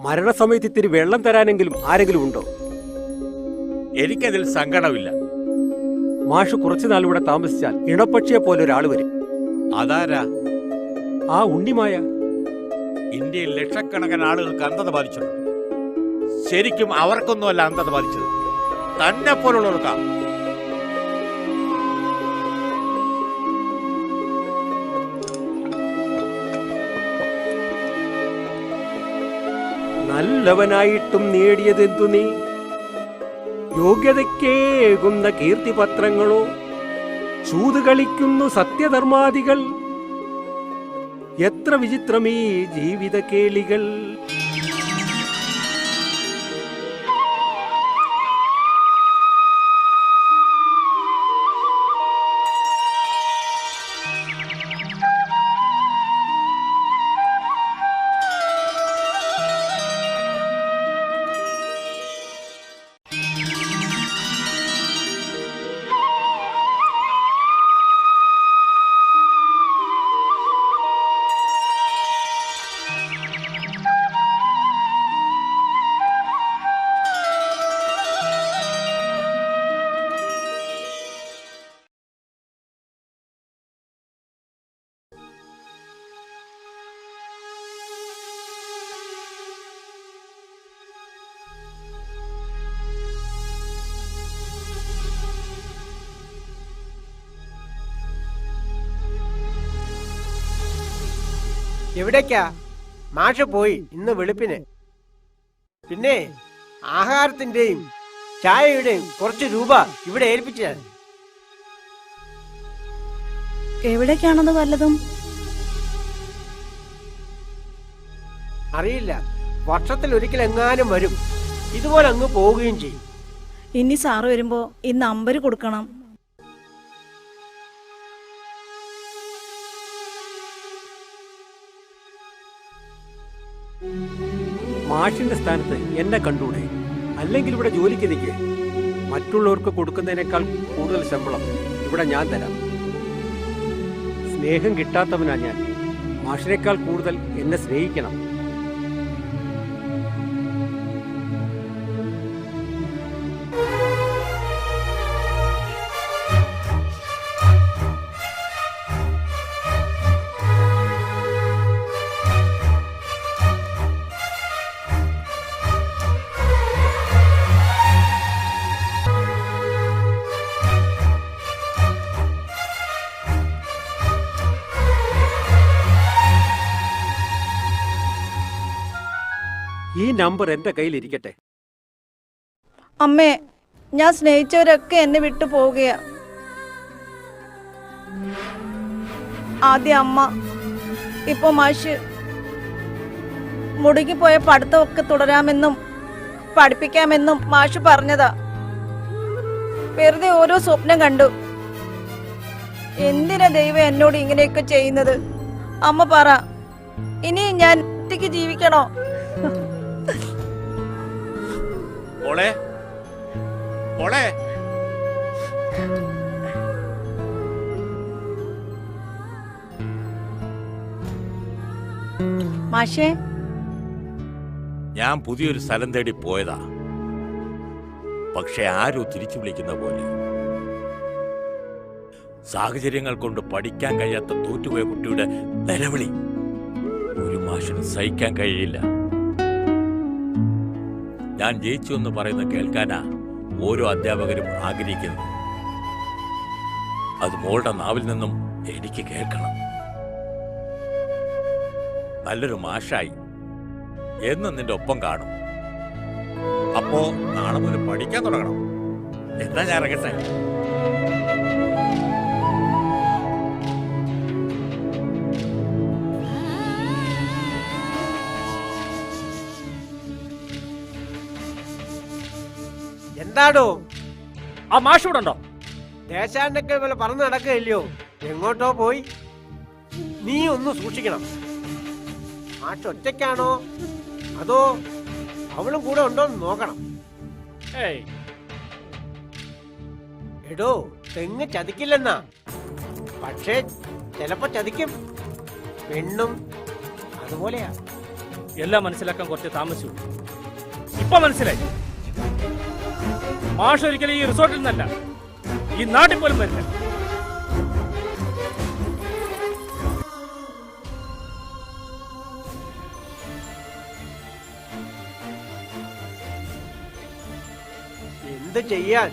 മരണസമയത്ത് ഇത്തിരി വെള്ളം തരാനെങ്കിലും ആരെങ്കിലും ഉണ്ടോ? എനിക്കതിൽ സങ്കടമില്ല. മാഷ് കുറച്ചുനാൾ ഇവിടെ താമസിച്ചാൽ ഇണപ്പക്ഷിയെ പോലെ ഒരാൾ വരും. അതാരാ? ആ ഉണ്ണിമായ. ഇന്ത്യയിൽ ലക്ഷക്കണക്കിന് ആളുകൾക്ക് അന്ധത ബാധിച്ചിട്ടുണ്ട്. ശരിക്കും അവർക്കൊന്നുമല്ല അന്ധത ബാധിച്ചത്, തന്നെ പോലുള്ളവർക്കാ. നല്ലവനായിട്ടും നേടിയതെന്തു നീ? യോഗ്യതയ്ക്കേകുന്ന കീർത്തിപത്രങ്ങളോ? ചൂത് കളിക്കുന്നു സത്യധർമാദികൾ. എത്ര വിചിത്രമീ ജീവിത കേളികൾ. എവിടേക്കാ? മാഷ് പോയി ഇന്ന് വെളുപ്പിന്. പിന്നെ ആഹാരത്തിന്റെയും ചായയുടെയും കുറച്ച് രൂപ ഇവിടെ ഏൽപ്പിച്ചു ഞാൻ. എവിടേക്കാണത് വല്ലതും? അറിയില്ല, വർഷത്തിൽ ഒരിക്കൽ എങ്ങാനും വരും, ഇതുപോലെ അങ്ങ് പോവുകയും ചെയ്യും. ഇനി സാറ് വരുമ്പോ ഇന്ന് അമ്പര് കൊടുക്കണം. മാഷിന്റെ സ്ഥാനത്ത് എന്നെ കണ്ടൂടെ? അല്ലെങ്കിൽ ഇവിടെ ജോലിക്ക് നിൽക്കേ. മറ്റുള്ളവർക്ക് കൊടുക്കുന്നതിനേക്കാൾ കൂടുതൽ ശമ്പളം ഇവിടെ ഞാൻ തരാം. സ്നേഹം കിട്ടാത്തവനാ ഞാൻ. മാഷിനേക്കാൾ കൂടുതൽ എന്നെ സ്നേഹിക്കണം. ഈ നമ്പർ എന്റെ കയ്യിലിരിക്കട്ടെ. അമ്മേ, ഞാൻ സ്നേഹിച്ചവരൊക്കെ എന്നെ വിട്ടു പോവുകയാ. ആദ്യം അമ്മ, ഇപ്പൊ മാഷ്. മുടുങ്ങിപ്പോയ പഠിത്തമൊക്കെ തുടരാമെന്നും പഠിപ്പിക്കാമെന്നും മാഷ് പറഞ്ഞതാ. വെറുതെ ഓരോ സ്വപ്നം കണ്ടു. എന്തിനാ ദൈവം എന്നോട് ഇങ്ങനെയൊക്കെ ചെയ്യുന്നത്? അമ്മ പറ, ഇനി ഞാൻ ഒറ്റയ്ക്ക് ജീവിക്കണോ? മോളെ, മോളെ, മാഷേ, ഞാൻ പുതിയൊരു സ്ഥലം തേടി പോയതാ. പക്ഷെ ആരോ തിരിച്ചു വിളിക്കുന്ന പോലെ. സാഹചര്യങ്ങൾ കൊണ്ട് പഠിക്കാൻ കഴിയാത്ത തോറ്റുപോയ കുട്ടിയുടെ നിലവിളി ഒരു മാഷിന് സഹിക്കാൻ കഴിയില്ല. ഞാൻ ജയിച്ചു എന്ന് പറയുന്ന കേൾക്കാനാ ഓരോ അധ്യാപകരും ആഗ്രഹിക്കുന്നത്. അത് മോളുടെ നാവിൽ നിന്നും എനിക്ക് കേൾക്കണം. നല്ലൊരു മാഷായി എന്നും നിന്റെ ഒപ്പം കാണും. അപ്പോ നാളെ മുതൽ പഠിക്കാൻ തുടങ്ങണം. എന്താ ഞാൻ ഇറങ്ങട്ടെ? എന്താടോ? ആ മാഷ് ഇവിടെ ഉണ്ടോ? ദേശാണ്ടൊക്കെ പോലെ പറന്ന് നടക്കുകയില്ലയോ? എങ്ങോട്ടോ പോയി. നീ ഒന്ന് സൂക്ഷിക്കണം. മാഷ് ഒറ്റയ്ക്കാണോ അതോ അവളും കൂടെ ഉണ്ടോന്ന് നോക്കണം. ഏയ്, എടോ, തെങ്ങ് ചതിക്കില്ലെന്നാ, പക്ഷേ ചിലപ്പോ ചതിക്കും. പെണ്ണും അതുപോലെയാ. എല്ലാം മനസ്സിലാക്കാൻ കുറച്ച് താമസിച്ചു. ഇപ്പൊ മനസ്സിലായി. മാഷ് ഒരിക്കലും ഈ റിസോർട്ടിൽ നിന്നല്ല, ഈ നാട്ടിൽ പോലും വരില്ല. എന്ത് ചെയ്യാൻ?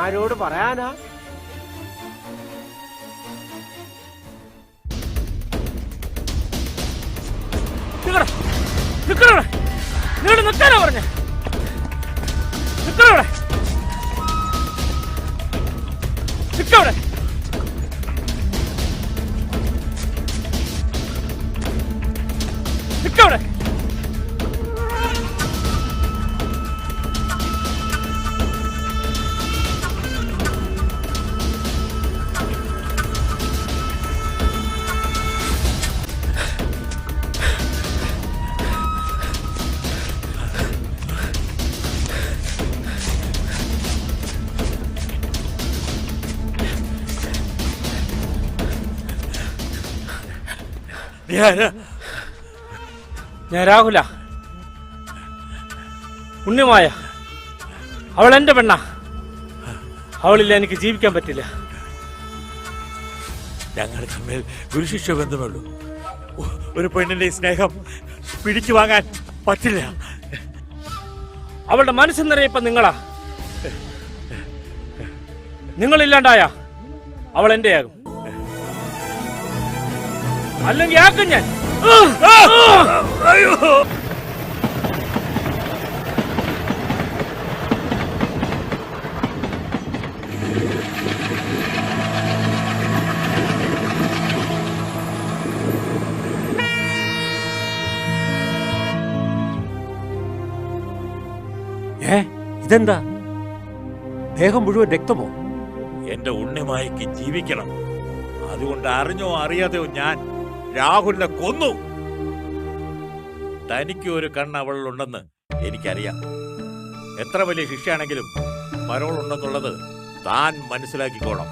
ആരോട് പറയാനാ? നിങ്ങൾ നിൽക്കാനാ പറഞ്ഞ? നിൽക്കവിടെ, നിൽക്കവിടെ. നിൽക്കവിടെ. ഞാൻ രാഹുല, ഉണ്ണിമായ. അവൾ എന്റെ പെണ്ണ. അവളില്ല എനിക്ക് ജീവിക്കാൻ പറ്റില്ല. ഞങ്ങൾ തമ്മിൽ ഗുരുശിഷ്യ ബന്ധമുള്ളൂ. ഒരു പെണ്ണിന്റെ സ്നേഹം പിടിച്ചു വാങ്ങാൻ പറ്റില്ല. അവളുടെ മനസ്സ് നിറയെ ഇപ്പൊ നിങ്ങളാ. നിങ്ങളില്ലാണ്ടായ അവൾ എന്റെയാകും. അല്ലെങ്കിൽ ആക്കും ഞാൻ. ഇതെന്താ? ദേഹം മുഴുവൻ രക്തമോ? എന്റെ ഉണ്ണിമായ്ക്ക് ജീവിക്കണം. അതുകൊണ്ട് അറിഞ്ഞോ അറിയാതെയോ ഞാൻ രാഹുലിനെ കൊന്നു. തനിക്ക് ഒരു കണ്ണ് അവളിലുണ്ടെന്ന് എനിക്കറിയാം. എത്ര വലിയ ശിക്ഷയാണെങ്കിലും പരോൾ ഉണ്ടെന്നുള്ളത് താൻ മനസ്സിലാക്കിക്കോണം.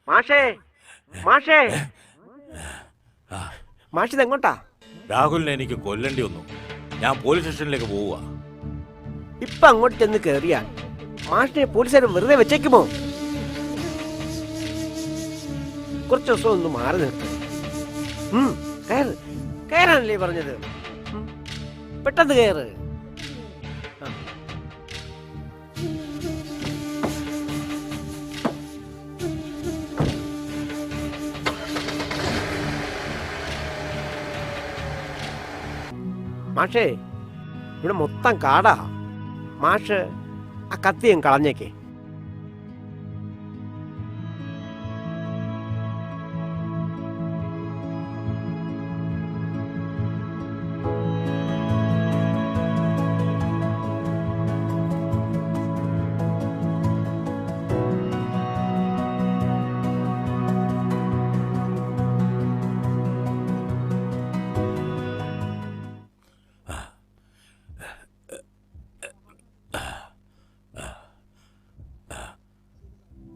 മാഷേ, മാഷേ, മാഷിത് എങ്ങോട്ടാ? രാഹുലിനെ എനിക്ക് കൊല്ലേണ്ടി വന്നു. ഞാൻ പോലീസ് സ്റ്റേഷനിലേക്ക് പോവുക. ഇപ്പൊ അങ്ങോട്ട് ചെന്ന് കയറിയാൽ മാഷിനെ പോലീസുകാർ വെറുതെ വെച്ചേക്കുമോ? കുറച്ച് ദിവസം ഒന്ന് മാറി നിർത്തും. കയറ്, കയറാനല്ലേ പറഞ്ഞത്? പെട്ടെന്ന് കയറ്. മാഷേ, ഇവിടെ മൊത്തം കാടാ. മാഷ് ആ കത്തിയും കളഞ്ഞേക്കേ.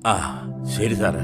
ആ, ശരി സാറേ.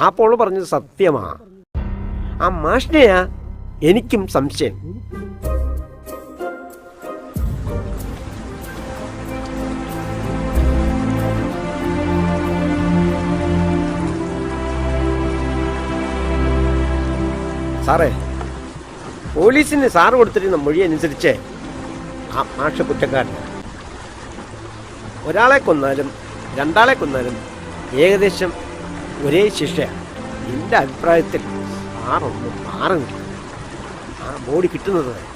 ആ പോള് പറഞ്ഞത് സത്യമാ. ആ മാഷിനെയാ എനിക്കും സംശയം. സാറേ, പോലീസിന് സാറ് കൊടുത്തിരുന്ന മൊഴി അനുസരിച്ച് ആ മാഷ് കുറ്റക്കാരൻ. ഒരാളെ കൊന്നാലും രണ്ടാളെ കൊന്നാലും ഏകദേശം ഒരേ ശിക്ഷയാണ്. എൻ്റെ അഭിപ്രായത്തിൽ സാറൊന്ന് മാറി നിൽക്കും. ആ ബോഡി കിട്ടുന്നത് വരെ.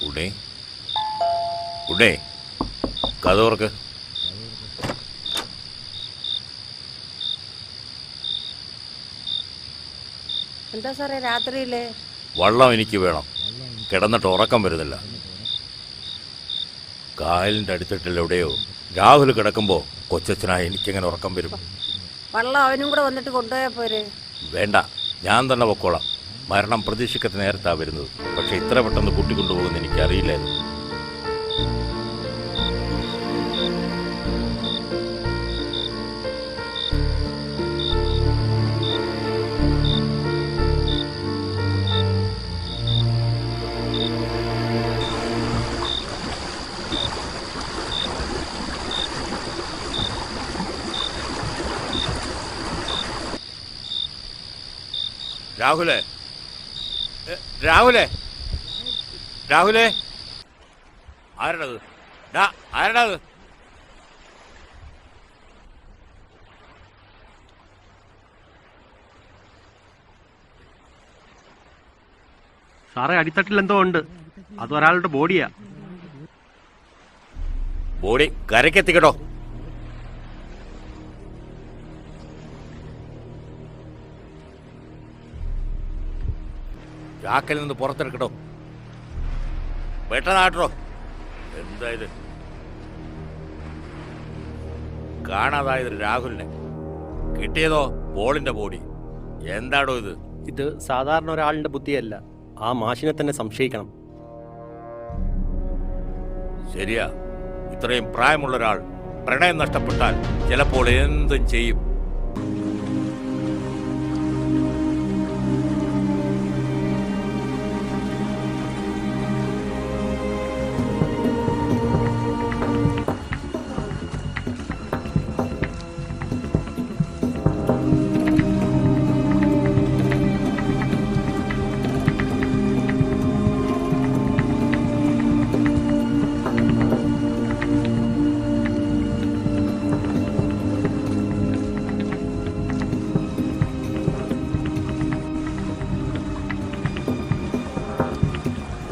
ഉടേ ഉടേ കഥ തുറക്ക്. എന്താ സാറേ രാത്രിയില്ലേ? വള്ളം എനിക്ക് വേണം. കിടന്നിട്ട് ഉറക്കം വരുന്നില്ല. കായലിൻ്റെ അടുത്തിട്ടില്ല എവിടെയോ രാഹുൽ കിടക്കുമ്പോൾ കൊച്ചച്ഛനായി എനിക്കെങ്ങനെ ഉറക്കം വരും? വള്ളം അവനും കൂടെ വന്നിട്ട് കൊണ്ടുപോയാൽ പോരെ? വേണ്ട, ഞാൻ തന്നെ പൊക്കോളാം. മരണം പ്രതീക്ഷിക്കത്ത് നേരത്താണ് വരുന്നത്. പക്ഷെ ഇത്ര പെട്ടെന്ന് കൂട്ടിക്കൊണ്ടുപോകുമെന്ന് എനിക്കറിയില്ലായിരുന്നു. രാഹുലേ, രാഹുലേ, രാഹുലേ, ആരുടേത്? ആരുടേത്? സാറേ, അടിത്തട്ടിൽ എന്തോ ഉണ്ട്. അത് ഒരാളുടെ ബോഡിയാ. ബോഡി കരയ്ക്കെത്തിക്കട്ടോ. ചാക്കൽ നിന്ന് പുറത്തെടുക്കട്ടോ. പെട്ടെന്നാട്ടോ. എന്താ ഇത്? കാണാതായത് രാഹുലിനെ, കിട്ടിയതോ ബോളിന്റെ ബോഡി. എന്താടോ ഇത്? ഇത് സാധാരണ ഒരാളിന്റെ ബുദ്ധിയല്ല. ആ മാഷിനെ തന്നെ സംശയിക്കണം. ശരിയാ, ഇത്രയും പ്രായമുള്ള ഒരാൾ പ്രണയം നഷ്ടപ്പെട്ടാൽ ചിലപ്പോൾ എന്തും ചെയ്യും.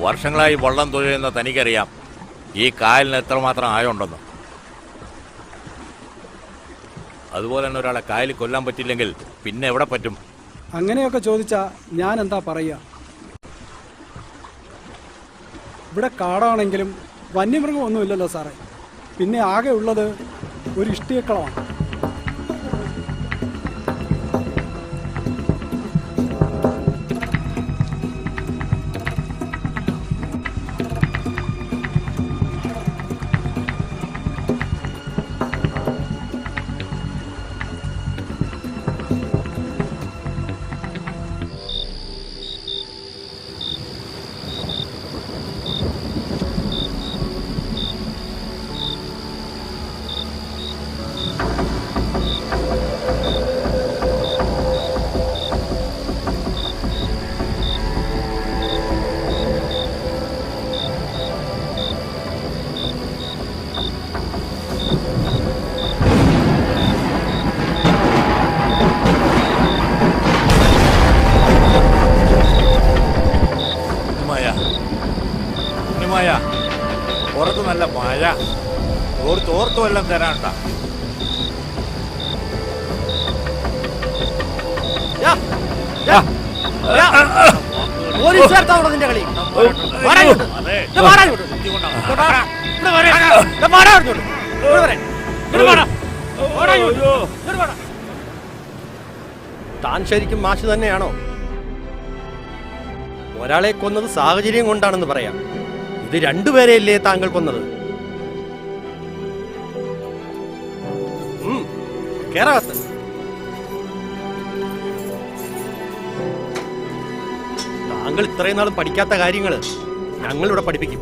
വർഷങ്ങളായി വള്ളം തൊഴിലെന്ന തനിക്കറിയാം ഈ കായലിന് എത്രമാത്രം ആയമുണ്ടെന്ന്. അതുപോലെ തന്നെ ഒരാളെ കായലിൽ കൊല്ലാൻ പറ്റില്ലെങ്കിൽ പിന്നെ എവിടെ പറ്റും? അങ്ങനെയൊക്കെ ചോദിച്ചാ ഞാൻ എന്താ പറയുക? ഇവിടെ കാടാണെങ്കിലും വന്യമൃഗം ഒന്നുമില്ലല്ലോ സാറേ. പിന്നെ ആകെ ഉള്ളത് ഒരു ഇഷ്ടികക്കളമാണ്. പുറത്ത് നല്ല മഴ, ഓർത്തും എല്ലാം തരാണ്ട. താൻ ശരിക്കും മാഷ് തന്നെയാണോ? ഒരാളെ കൊന്നത് സാഹചര്യം കൊണ്ടാണെന്ന് പറയാം. ഇത് രണ്ടുപേരെയല്ലേ താങ്കൾ കൊന്നത്? കേരളത്ത് താങ്കൾ ഇത്രയും നാളും പഠിക്കാത്ത കാര്യങ്ങൾ ഞങ്ങളിവിടെ പഠിപ്പിക്കും.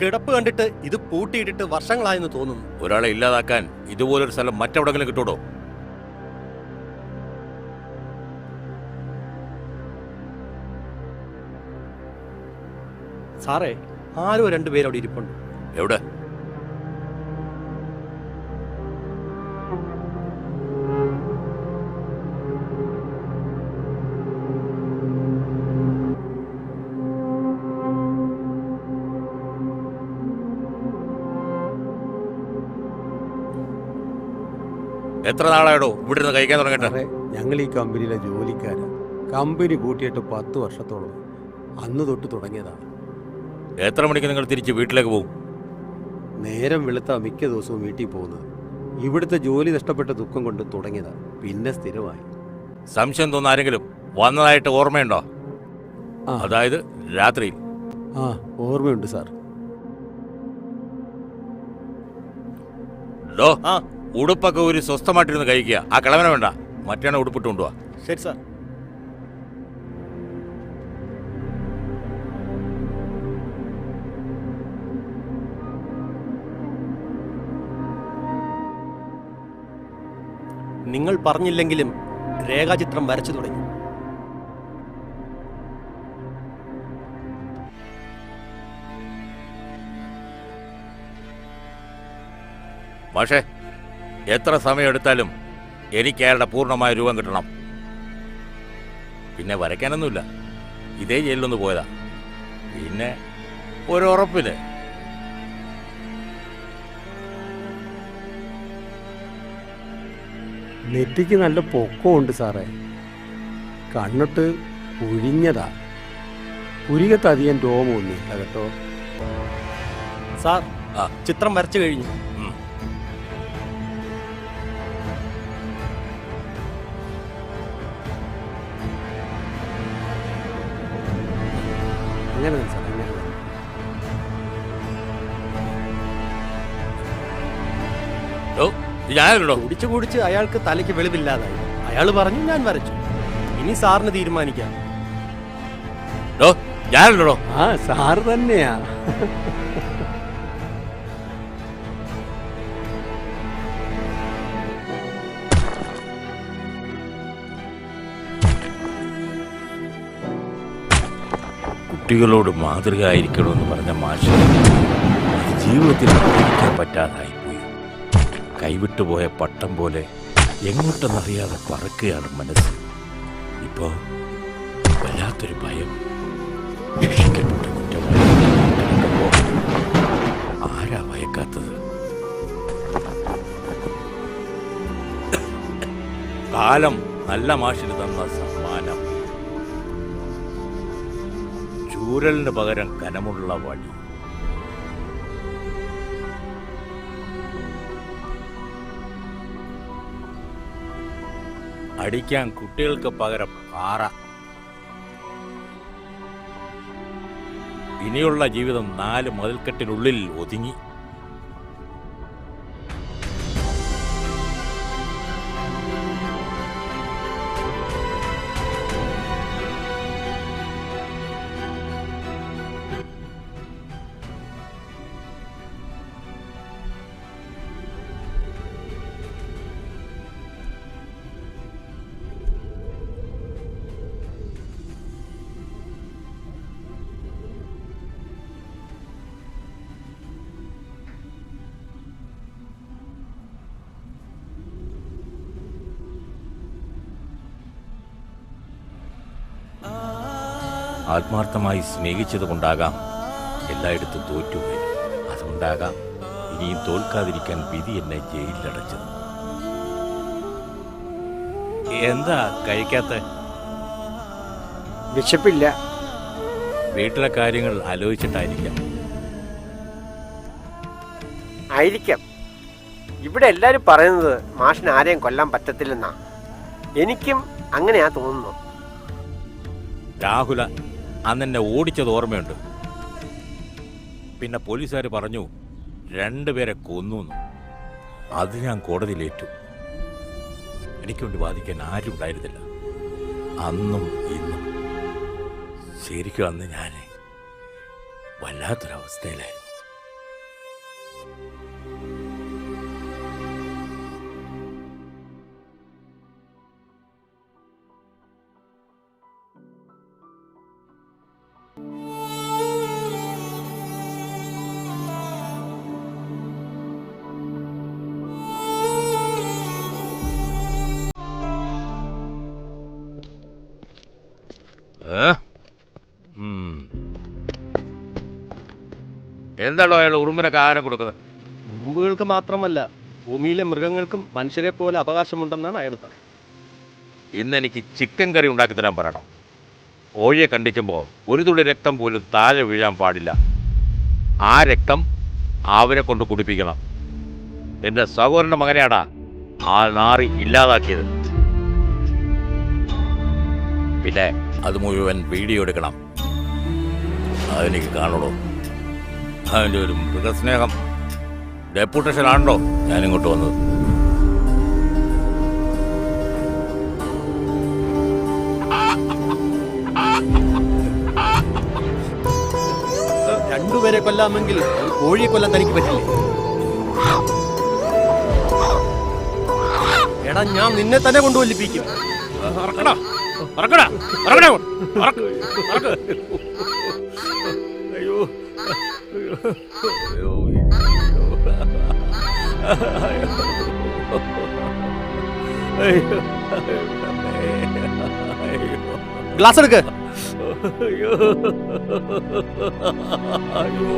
കിടപ്പ് കണ്ടിട്ട് ഇത് പൂട്ടിയിട്ടിട്ട് വർഷങ്ങളായെന്ന് തോന്നുന്നു. ഒരാളെ ഇല്ലാതാക്കാൻ ഇതുപോലൊരു സ്ഥലം മറ്റെവിടെങ്കിലും കിട്ടൂടോ? സാറേ, ആരോ രണ്ടുപേരും അവിടെ ഇരിപ്പുണ്ട്. എവിടെ? എത്ര നാളായിടോ ഇവിടെ നിന്ന് കഴിക്കാൻ തുടങ്ങട്ടെ? ഞങ്ങൾ ഈ കമ്പനിയിലെ ജോലിക്കാരാ. കമ്പനി കൂട്ടിയിട്ട് 10 വർഷത്തോളം അന്ന് തൊട്ട് തുടങ്ങിയതാണ്. എത്ര മണിക്ക് നിങ്ങൾ തിരിച്ച് വീട്ടിലേക്ക് പോകും? നേരം വെളുത്ത മിക്ക ദിവസവും വീട്ടിൽ പോകുന്നത്. ഇവിടുത്തെ ജോലി നഷ്ടപ്പെട്ട ദുഃഖം കൊണ്ട് തുടങ്ങിയതാണ്, പിന്നെ സ്ഥിരമായി. സംശയം തോന്നുന്ന ആരെങ്കിലും വന്നതായിട്ട് ഓർമ്മയുണ്ടോ? ആ. അതായത് രാത്രിയിൽ? ആ, ഓർമ്മയുണ്ട് സാർ. ആ. ഉടുപ്പൊക്കെ ഒരു സ്വസ്ഥമായിട്ടിരുന്ന് കഴിക്കുക. ആ കിളവന വേണ്ട, മറ്റേ ഉടുപ്പിട്ട് കൊണ്ടുപോവാ. ശരി സാർ. നിങ്ങൾ പറഞ്ഞില്ലെങ്കിലും രേഖാചിത്രം വരച്ചു തുടങ്ങി. പക്ഷേ എത്ര സമയം എടുത്താലും എനിക്ക് അയാളുടെ പൂർണ്ണമായ രൂപം കിട്ടണം. പിന്നെ വരയ്ക്കാനൊന്നുമില്ല, ഇതേ ജയിലിലൊന്ന് പോയതാ. പിന്നെ ഒരുറപ്പില് നെറ്റിക്ക് നല്ല പൊക്കമുണ്ട് സാറേ. കണ്ണിട്ട് കുഴിഞ്ഞതാ. പുരികത്ത് അധികം രോമമൊന്നുമില്ല കേട്ടോ. സാർ, ആ. ചിത്രം വരച്ചു കഴിഞ്ഞു. അങ്ങനെ തന്നെ സാർ, അങ്ങനെ തന്നെ. ഞാനല്ലോ കുടിച്ചു കുടിച്ച് അയാൾക്ക് തലയ്ക്ക് വെളിവില്ലാതായി. അയാൾ പറഞ്ഞു, ഞാൻ വരച്ചു. ഇനി സാറിന് തീരുമാനിക്കാം. ഞാനല്ലോ. ആ, സാറ് തന്നെയാ. കുട്ടികളോട് മാതൃക ആയിരിക്കണമെന്ന് പറഞ്ഞ മാഷ് അത് ജീവിതത്തിൽ ആയിരിക്കാൻ പറ്റാതായിപ്പോയി. കൈവിട്ടുപോയ പട്ടം പോലെ എങ്ങോട്ടെന്നറിയാതെ പറക്കുകയാണ് മനസ്സ്. ഇപ്പോ വല്ലാത്തൊരു ഭയം. ശിക്ഷിക്കപ്പെട്ട കുറ്റവാളി ആരാ ഭയക്കാത്തത്? കാലം നല്ല മാഷിന് തന്ന സമ്മാനം. ചൂരലിന് പകരം കനമുള്ള വടി. അടിക്കാൻ കുട്ടികൾക്ക് പകരം പാറ. ഇനിയുള്ള ജീവിതം 4 മതിൽക്കെട്ടിനുള്ളിൽ ഒതുങ്ങി. ആത്മാർത്ഥമായി സ്നേഹിച്ചത് കൊണ്ടാകാം എല്ലായിടത്തും തോറ്റുപോയി. അതുകൊണ്ടാകാം ഇനിയും തോൽക്കാതിരിക്കാൻ വിധി എന്നെ ജയിലിലടച്ചത്. എന്താ കഴിക്കാത്ത? വിശപ്പില്ല. വീട്ടിലെ കാര്യങ്ങൾ ആലോചിച്ചിട്ടായിരിക്കാം. ആയിരിക്കാം. ഇവിടെ എല്ലാവരും പറയുന്നത് മാഷിന് ആരെയും കൊല്ലാൻ പറ്റത്തില്ലെന്നാ. എനിക്കും അങ്ങനെയാ തോന്നുന്നു. രാഹുല അന്നെന്നെ ഓടിച്ചത് ഓർമ്മയുണ്ട്. പിന്നെ പോലീസുകാർ പറഞ്ഞു 2 പേരെ കൊന്നു. അത് ഞാൻ കോടതിയിലേറ്റു. എനിക്ക് വേണ്ടി വാദിക്കാൻ ആരും ഉണ്ടായിരുന്നില്ല, അന്നും ഇന്നും. ശരിക്കും അന്ന് ഞാൻ വല്ലാത്തൊരവസ്ഥയിലായിരുന്നു. എന്താണോ അയാൾ ഉറുമ്പിനൊക്കെ ആഹാരം കൊടുക്കുന്നത്? ഉറുമ്പുകൾക്ക് മാത്രമല്ല, ഭൂമിയിലെ മൃഗങ്ങൾക്കും മനുഷ്യരെ പോലെ അവകാശമുണ്ടെന്നാണ് അയാൾ പറയുന്നത്. ഇന്നെനിക്ക് ചിക്കൻ കറി ഉണ്ടാക്കി തരാൻ പറയണം. കോഴിയെ കണ്ടിക്കുമ്പോൾ ഒരു തുള്ളി രക്തം പോലും താഴെ വീഴാൻ പാടില്ല. ആ രക്തം അവരെ കൊണ്ട് കുടിപ്പിക്കണം. എൻ്റെ സഹോദരൻ്റെ മകനെയാടാ ആ നാറി ഇല്ലാതാക്കിയത്. പിന്നെ അത് മുഴുവൻ വീഡിയോ എടുക്കണം. അതെനിക്ക് കാണുള്ളൂ. അതിൻ്റെ ഒരു മൃഗസ്നേഹം ഡെപ്യൂട്ടേഷനാണല്ലോ ഞാനിങ്ങോട്ട് വന്നത്. രണ്ടുപേരെ കൊല്ലാമെങ്കിൽ ഒരു കോഴിയെ കൊല്ലാൻ തനിക്ക് പറ്റില്ലേ? എടാ, ഞാൻ നിന്നെ തന്നെ കൊണ്ടുവല്ലിപ്പിക്കും. അയ്യോ ഗ്ലാസ് എടുക്ക്. അയ്യോ അയ്യോ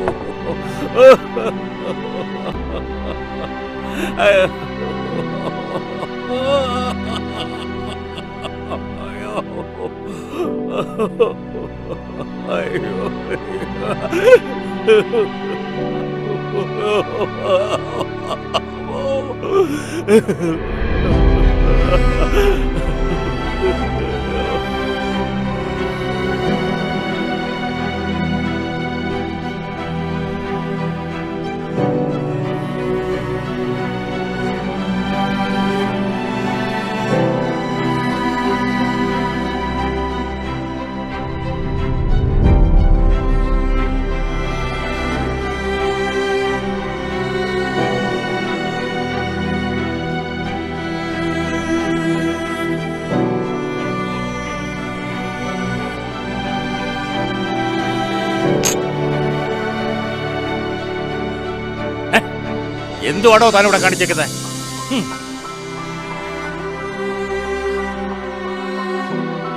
എന്തുവാടോ താനിവിടെ കാണിച്ചേക്കുന്നത്?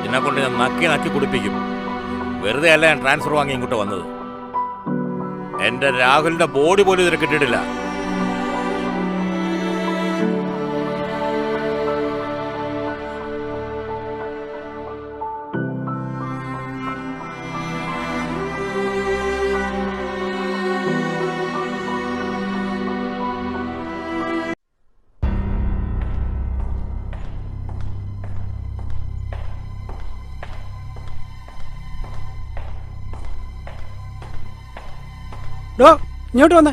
എന്നെ കൊണ്ട് ഞാൻ നക്കി കുടിപ്പിക്കും. വെറുതെ അല്ല ഞാൻ ട്രാൻസ്ഫർ വാങ്ങി ഇങ്ങോട്ട് വന്നത്. എന്റെ രാഹുലിന്റെ ബോഡി പോലും ഇതിന് കിട്ടിയിട്ടില്ല. ഡോ, ഇങ്ങോട്ട് വന്നേ.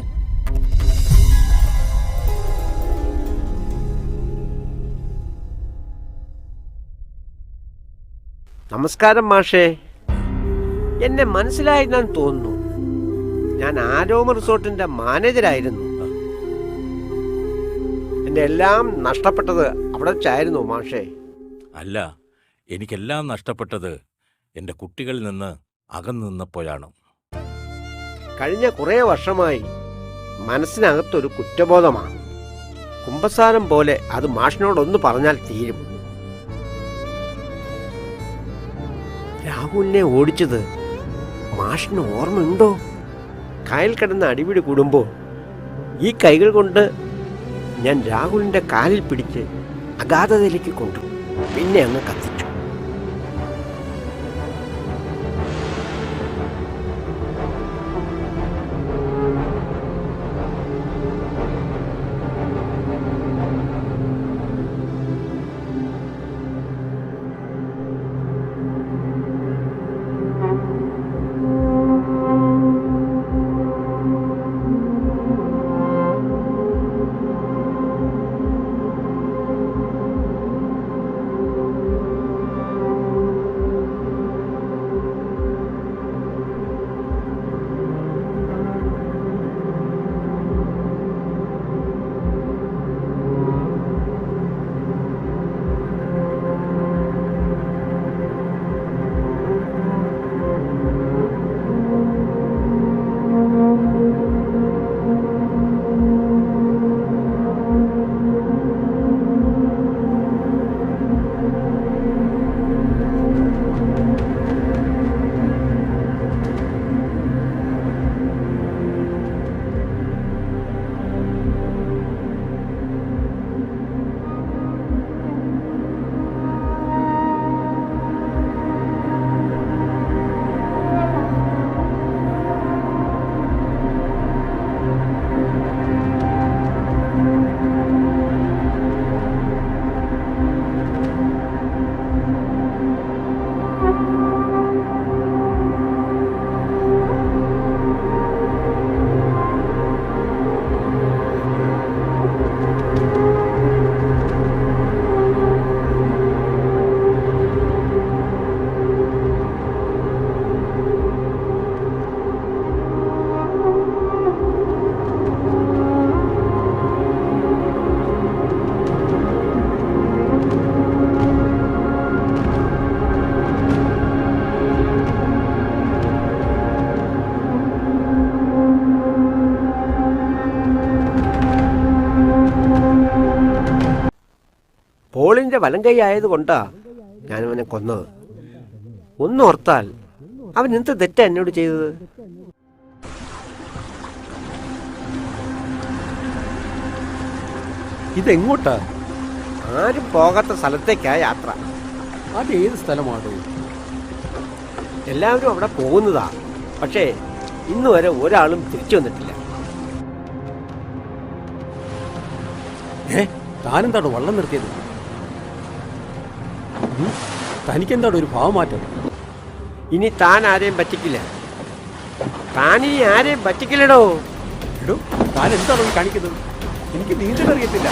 നമസ്കാരം മാഷേ. എന്നെ മനസ്സിലായെന്ന് തോന്നുന്നു. ഞാൻ ആരോമ റിസോർട്ടിന്റെ മാനേജരായിരുന്നു. എന്റെ എല്ലാം നഷ്ടപ്പെട്ടത് അവിടെ വെച്ചായിരുന്നു മാഷേ. അല്ല, എനിക്കെല്ലാം നഷ്ടപ്പെട്ടത് എൻ്റെ കുട്ടികളിൽ നിന്ന് അകന്നു നിന്നപ്പോഴാണ്. കഴിഞ്ഞ കുറേ വർഷമായി മനസ്സിനകത്തൊരു കുറ്റബോധമാണ്. കുമ്പസാരം പോലെ അത് മാഷിനോടൊന്ന് പറഞ്ഞാൽ തീരും. രാഹുലിനെ ഓടിച്ചത് മാഷിന് ഓർമ്മയുണ്ടോ? കായൽ കിടന്ന് അടിപിടി കൂടുമ്പോൾ ഈ കൈകൾ കൊണ്ട് ഞാൻ രാഹുലിന്റെ കാലിൽ പിടിച്ച് അഗാധതയിലേക്ക് കൊണ്ടു, പിന്നെ അങ്ങ് കത്തിച്ചു. ജീവന്റെ വലം കൈ ആയതുകൊണ്ടാ ഞാൻ അവനെ കൊന്നത്. ഒന്നോർത്താൽ അവൻ എന്ത് തെറ്റാ എന്നോട് ചെയ്തത്? ഇതെങ്ങോട്ടാ? ആരും പോകാത്ത സ്ഥലത്തേക്കാ യാത്ര. അത് ഏത് സ്ഥലമാണ്? എല്ലാവരും അവിടെ പോകുന്നതാ, പക്ഷേ ഇന്ന് വരെ ഒരാളും തിരിച്ചു വന്നിട്ടില്ല. താനെന്താണോ വള്ളം നിർത്തിയത്? തനിക്കെന്താണോ ഒരു ഭാവമാറ്റം? ഇനി താൻ ആരെയും പറ്റിക്കില്ല. താൻ ഇനി ആരെയും പറ്റിക്കില്ലടോ. എടോ, താൻ എന്താണോ ഈ കാണിക്കുന്നത്? എനിക്ക് നീന്തൽ അറിയത്തില്ല.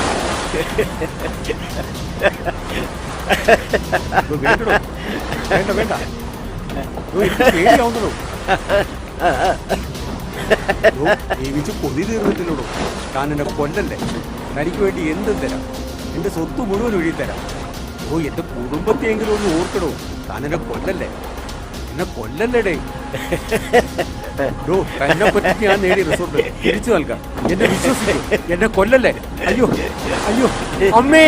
വേണ്ടടോ, വേണ്ട വേണ്ട, പേടിയാവുന്നതോ. ജീവിച്ച് കൊതി തീർന്നിട്ടില്ലടോ. താൻ എന്നെ കൊല്ലല്ലേ. തനിക്ക് വേണ്ടി എന്തും തരാം. എന്റെ സ്വത്ത് മുഴുവൻ ഒഴുകി തരാം. എന്റെ കുടുംബത്തെയെങ്കിലും ഒന്ന് ഓർക്കണോ. താൻ എന്നെ കൊല്ലല്ലേ, എന്നെ കൊല്ലല്ലേടേ. എന്നെ പറ്റി ഞാൻ നേടിയ റിസോർട്ട് തിരിച്ചു നൽകാം. എന്നെ വിശ്വസിക്കും, എന്നെ കൊല്ലല്ലേ. അയ്യോ അയ്യോ അമ്മേ.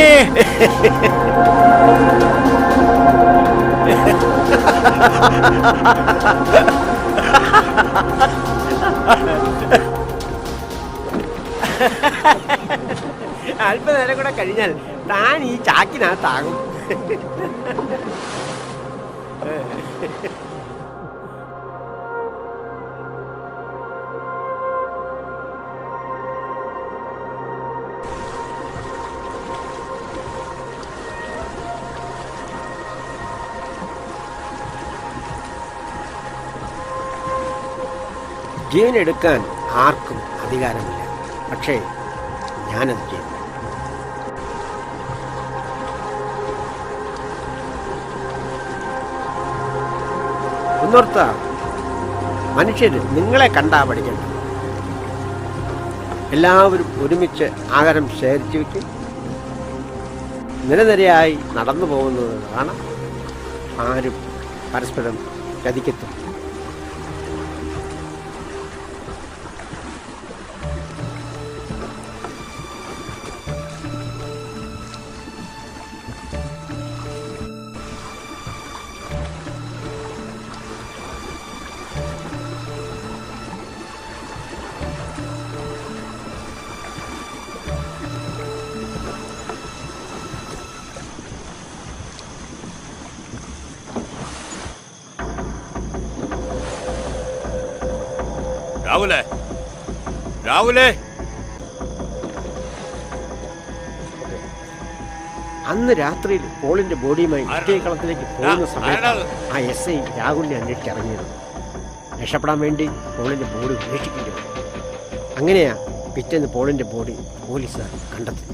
അല്പനേരം കൂടെ കഴിഞ്ഞാൽ താൻ ഈ ചാക്കിനകത്താകും. ജീവനെടുക്കാൻ ആർക്കും അധികാരമില്ല, പക്ഷേ ഞാനത് ചെയ്തു. ഒന്നോർത്ത, മനുഷ്യർ നിങ്ങളെ കണ്ടാ പഠിക്കണം. എല്ലാവരും ഒരുമിച്ച് ആഹാരം ശേഖരിച്ചു വയ്ക്കും. നിരനിരയായി നടന്നു പോകുന്നത് കാണാം. ആരും പരസ്പരം ചതിക്കത്തും. രാഹുലേ, രാഹുലേ. അന്ന് രാത്രിയിൽ പോളിന്റെ ബോഡിയുമായി കളത്തിലേക്ക് പോകുന്ന സമയത്ത് ആ SI രാഹുലിനെ അന്വേഷിച്ചിറങ്ങിയിരുന്നു. രക്ഷപ്പെടാൻ വേണ്ടി പോളിന്റെ ബോഡി ഉപേക്ഷിക്കേണ്ടി വന്നു. അങ്ങനെയാ പിറ്റേന്ന് പോളിന്റെ ബോഡി പോലീസുകാർ കണ്ടെത്തി.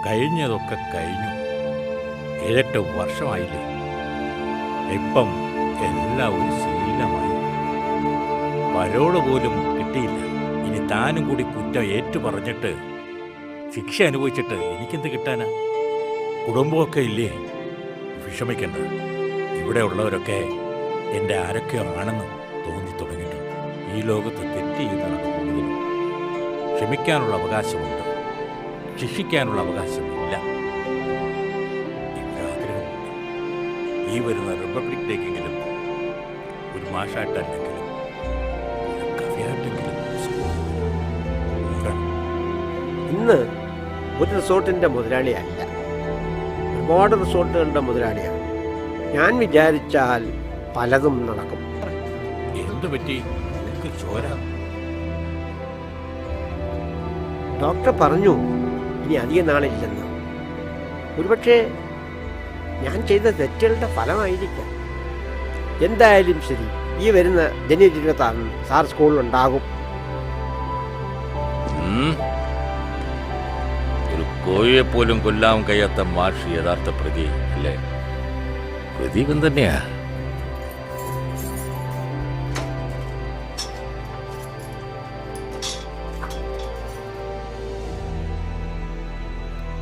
കഴിഞ്ഞതൊക്കെ കഴിഞ്ഞു. 7-8 വർഷമായില്ലേ. ഇപ്പം എല്ലാം ഒരു ശീലമായി. പരോള് പോലും കിട്ടിയില്ല. ഇനി താനും കൂടി കുറ്റം ഏറ്റു പറഞ്ഞിട്ട് ശിക്ഷ അനുഭവിച്ചിട്ട് എനിക്കെന്ത് കിട്ടാനാ? കുടുംബമൊക്കെ ഇല്ലേ? വിഷമിക്കണ്ട. ഇവിടെ ഉള്ളവരൊക്കെ എൻ്റെ ആരൊക്കെയോ ആണെന്ന് തോന്നി തുടങ്ങിയിട്ടുണ്ട്. ഈ ലോകത്ത് തെറ്റ് ചെയ്യുന്നതാണ് കൂടുതലും. ക്ഷമിക്കാനുള്ള അവകാശമുണ്ട്, ശിക്ഷിക്കാനുള്ള അവകാശമില്ല. ആഗ്രഹമുണ്ട്. ഈ വരുന്ന റിപ്പബ്ലിക് ഡേക്കെങ്കിലും ഒരു മാഷായിട്ടെങ്കിലും ഒരു കവിയായിട്ടെങ്കിലും ഇന്ന് ഒരു റിസോർട്ടിൻ്റെ മുതലാളിയല്ല, ഒരുപാട് റിസോർട്ടുകളുടെ മുതലാളിയാണ്. ഞാൻ വിചാരിച്ചാൽ പലതും നടക്കും. എന്തു പറ്റി? ചോര. ഡോക്ടർ പറഞ്ഞു ഇനി അധിക നാളില്ലെന്ന്. ഒരുപക്ഷെ ഞാൻ ചെയ്ത തെറ്റുകളുടെ ഫലമായിരിക്കാം. എന്തായാലും ശരി, ഈ വരുന്ന ജനുവരി 26 സാർ സ്കൂളിലുണ്ടാകും. ഒരു കോഴിയെ പോലും കൊല്ലാൻ കഴിയാത്ത മാഷ് യഥാർത്ഥ പ്രതി അല്ലേ? പ്രദീപൻ തന്നെയാ.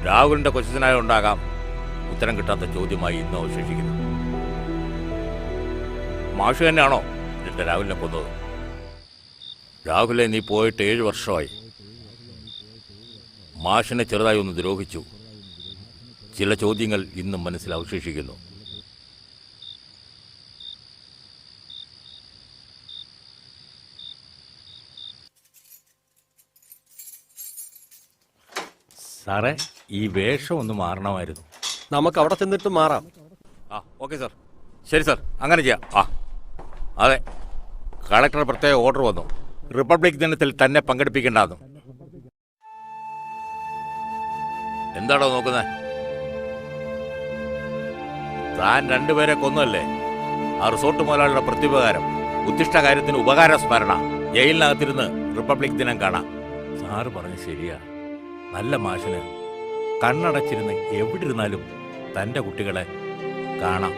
രാഹുലിന്റെ ക്വസ്റ്റ്യനായ ഉണ്ടാകാം ഉത്തരം കിട്ടാത്ത ചോദ്യമായി ഇന്ന് അവശേഷിക്കുന്നു. മാഷ് തന്നെയാണോ എന്റെ രാഹുലിനെ കൊന്നത്? രാഹുലെ, നീ പോയിട്ട് 7 വർഷമായി. മാഷിനെ ചെറുതായി ഒന്ന് ദ്രോഹിച്ചു. ചില ചോദ്യങ്ങൾ ഇന്നും മനസ്സിൽ അവശേഷിക്കുന്നു. സാറേ, ഈ വേഷം ഒന്ന് മാറണമായിരുന്നു. നമുക്ക് അവിടെ ചെന്നിട്ട് മാറാം. Okay sir. ശരി സാർ, അങ്ങനെ ചെയ്യാം. അതെ, കളക്ടർ പ്രത്യേക ഓർഡർ വന്നു, റിപ്പബ്ലിക് ദിനത്തിൽ തന്നെ പങ്കെടുപ്പിക്കേണ്ടെന്നു. എന്താണോ നോക്കുന്നത്? താൻ 2 പേരെ കൊന്നല്ലേ? ആ റിസോർട്ട് മുതലാളിയുടെ പ്രത്യുപകാരം, ഉദ്ദിഷ്ട കാര്യത്തിന് ഉപകാര സ്മരണ. ജയിലിനകത്തിരുന്ന് റിപ്പബ്ലിക് ദിനം കാണാം. സാറ് പറഞ്ഞ് ശരിയാ. നല്ല മാഷിന് കണ്ണടച്ചിരുന്ന് എവിടെ ഇരുന്നാലും തൻ്റെ കുട്ടികളെ കാണാം.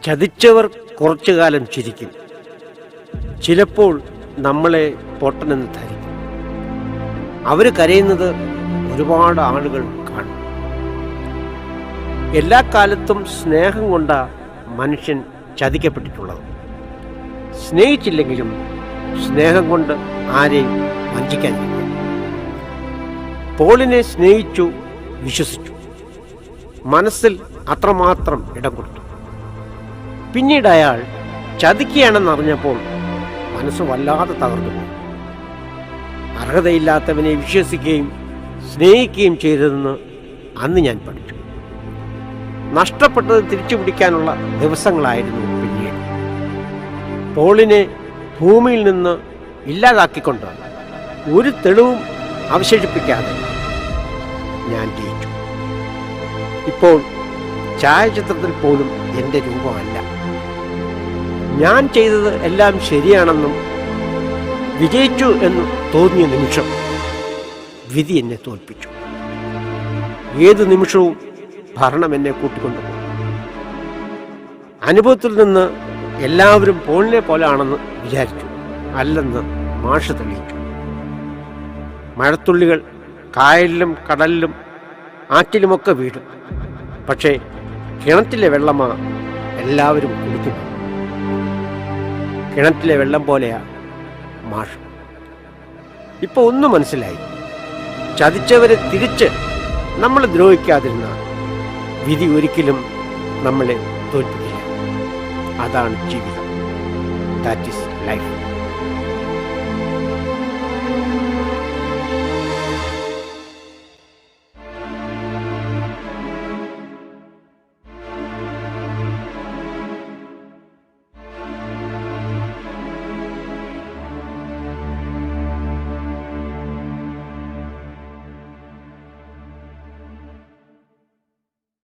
ചതിച്ചവർ കുറച്ചു കാലം ചിരിക്കും. ചിലപ്പോൾ നമ്മളെ പൊട്ടനെന്ന് ധരിക്കും. അവർ കരയുന്നത് ഒരുപാട് ആളുകൾ കാണും. എല്ലാ കാലത്തും സ്നേഹം കൊണ്ട മനുഷ്യൻ ചതിക്കപ്പെട്ടിട്ടുള്ളത്. സ്നേഹിച്ചില്ലെങ്കിലും സ്നേഹം കൊണ്ട് ആരെയും വഞ്ചിക്കാതിരിക്കും. പോളിനെ സ്നേഹിച്ചു, വിശ്വസിച്ചു, മനസ്സിൽ അത്രമാത്രം ഇടം കൊടുത്തു. പിന്നീട് അയാൾ ചതിക്കുകയാണെന്നറിഞ്ഞപ്പോൾ മനസ്സ് വല്ലാതെ തകർന്നു. അർഹതയില്ലാത്തവനെ വിശ്വസിക്കുകയും സ്നേഹിക്കുകയും ചെയ്തതെന്ന് അന്ന് ഞാൻ പഠിച്ചു. നഷ്ടപ്പെട്ടത് തിരിച്ചു പിടിക്കാനുള്ള ദിവസങ്ങളായിരുന്നു പിന്നീട്. പോളിനെ ഭൂമിയിൽ നിന്ന് ഇല്ലാതാക്കിക്കൊണ്ട് ഒരു തെളിവും അവശേഷിപ്പിക്കാതെ ഞാൻ ജയിച്ചു. ഇപ്പോൾ ഛായാചിത്രത്തിൽ പോലും എൻ്റെ രൂപമല്ല. ഞാൻ ചെയ്തത് എല്ലാം ശരിയാണെന്നും വിജയിച്ചു എന്ന് തോന്നിയ നിമിഷം വിധി എന്നെ തോൽപ്പിച്ചു. ഏത് നിമിഷവും ഭരണം എന്നെ കൂട്ടിക്കൊണ്ടുപോകും. അനുഭവത്തിൽ നിന്ന് എല്ലാവരും പോളിനെ പോലാണെന്ന് വിചാരിച്ചു. അല്ലെന്ന് മാഷ് തെളിയിച്ചു. മഴത്തുള്ളികൾ കായലിലും കടലിലും ആറ്റിലുമൊക്കെ വീഴും. പക്ഷേ കിണറ്റിലെ വെള്ളമാ എല്ലാവരും കുടിക്കുന്നു. കിണറ്റിലെ വെള്ളം പോലെയാ മാഷ്. ഇപ്പൊ ഒന്നും മനസ്സിലായി. ചതിച്ചവരെ തിരിച്ച് നമ്മൾ ദ്രോഹിക്കാതിരുന്നാൽ വിധി ഒരിക്കലും നമ്മളെ തോൽപ്പിക്കില്ല. അതാണ് ജീവിതം. That is life.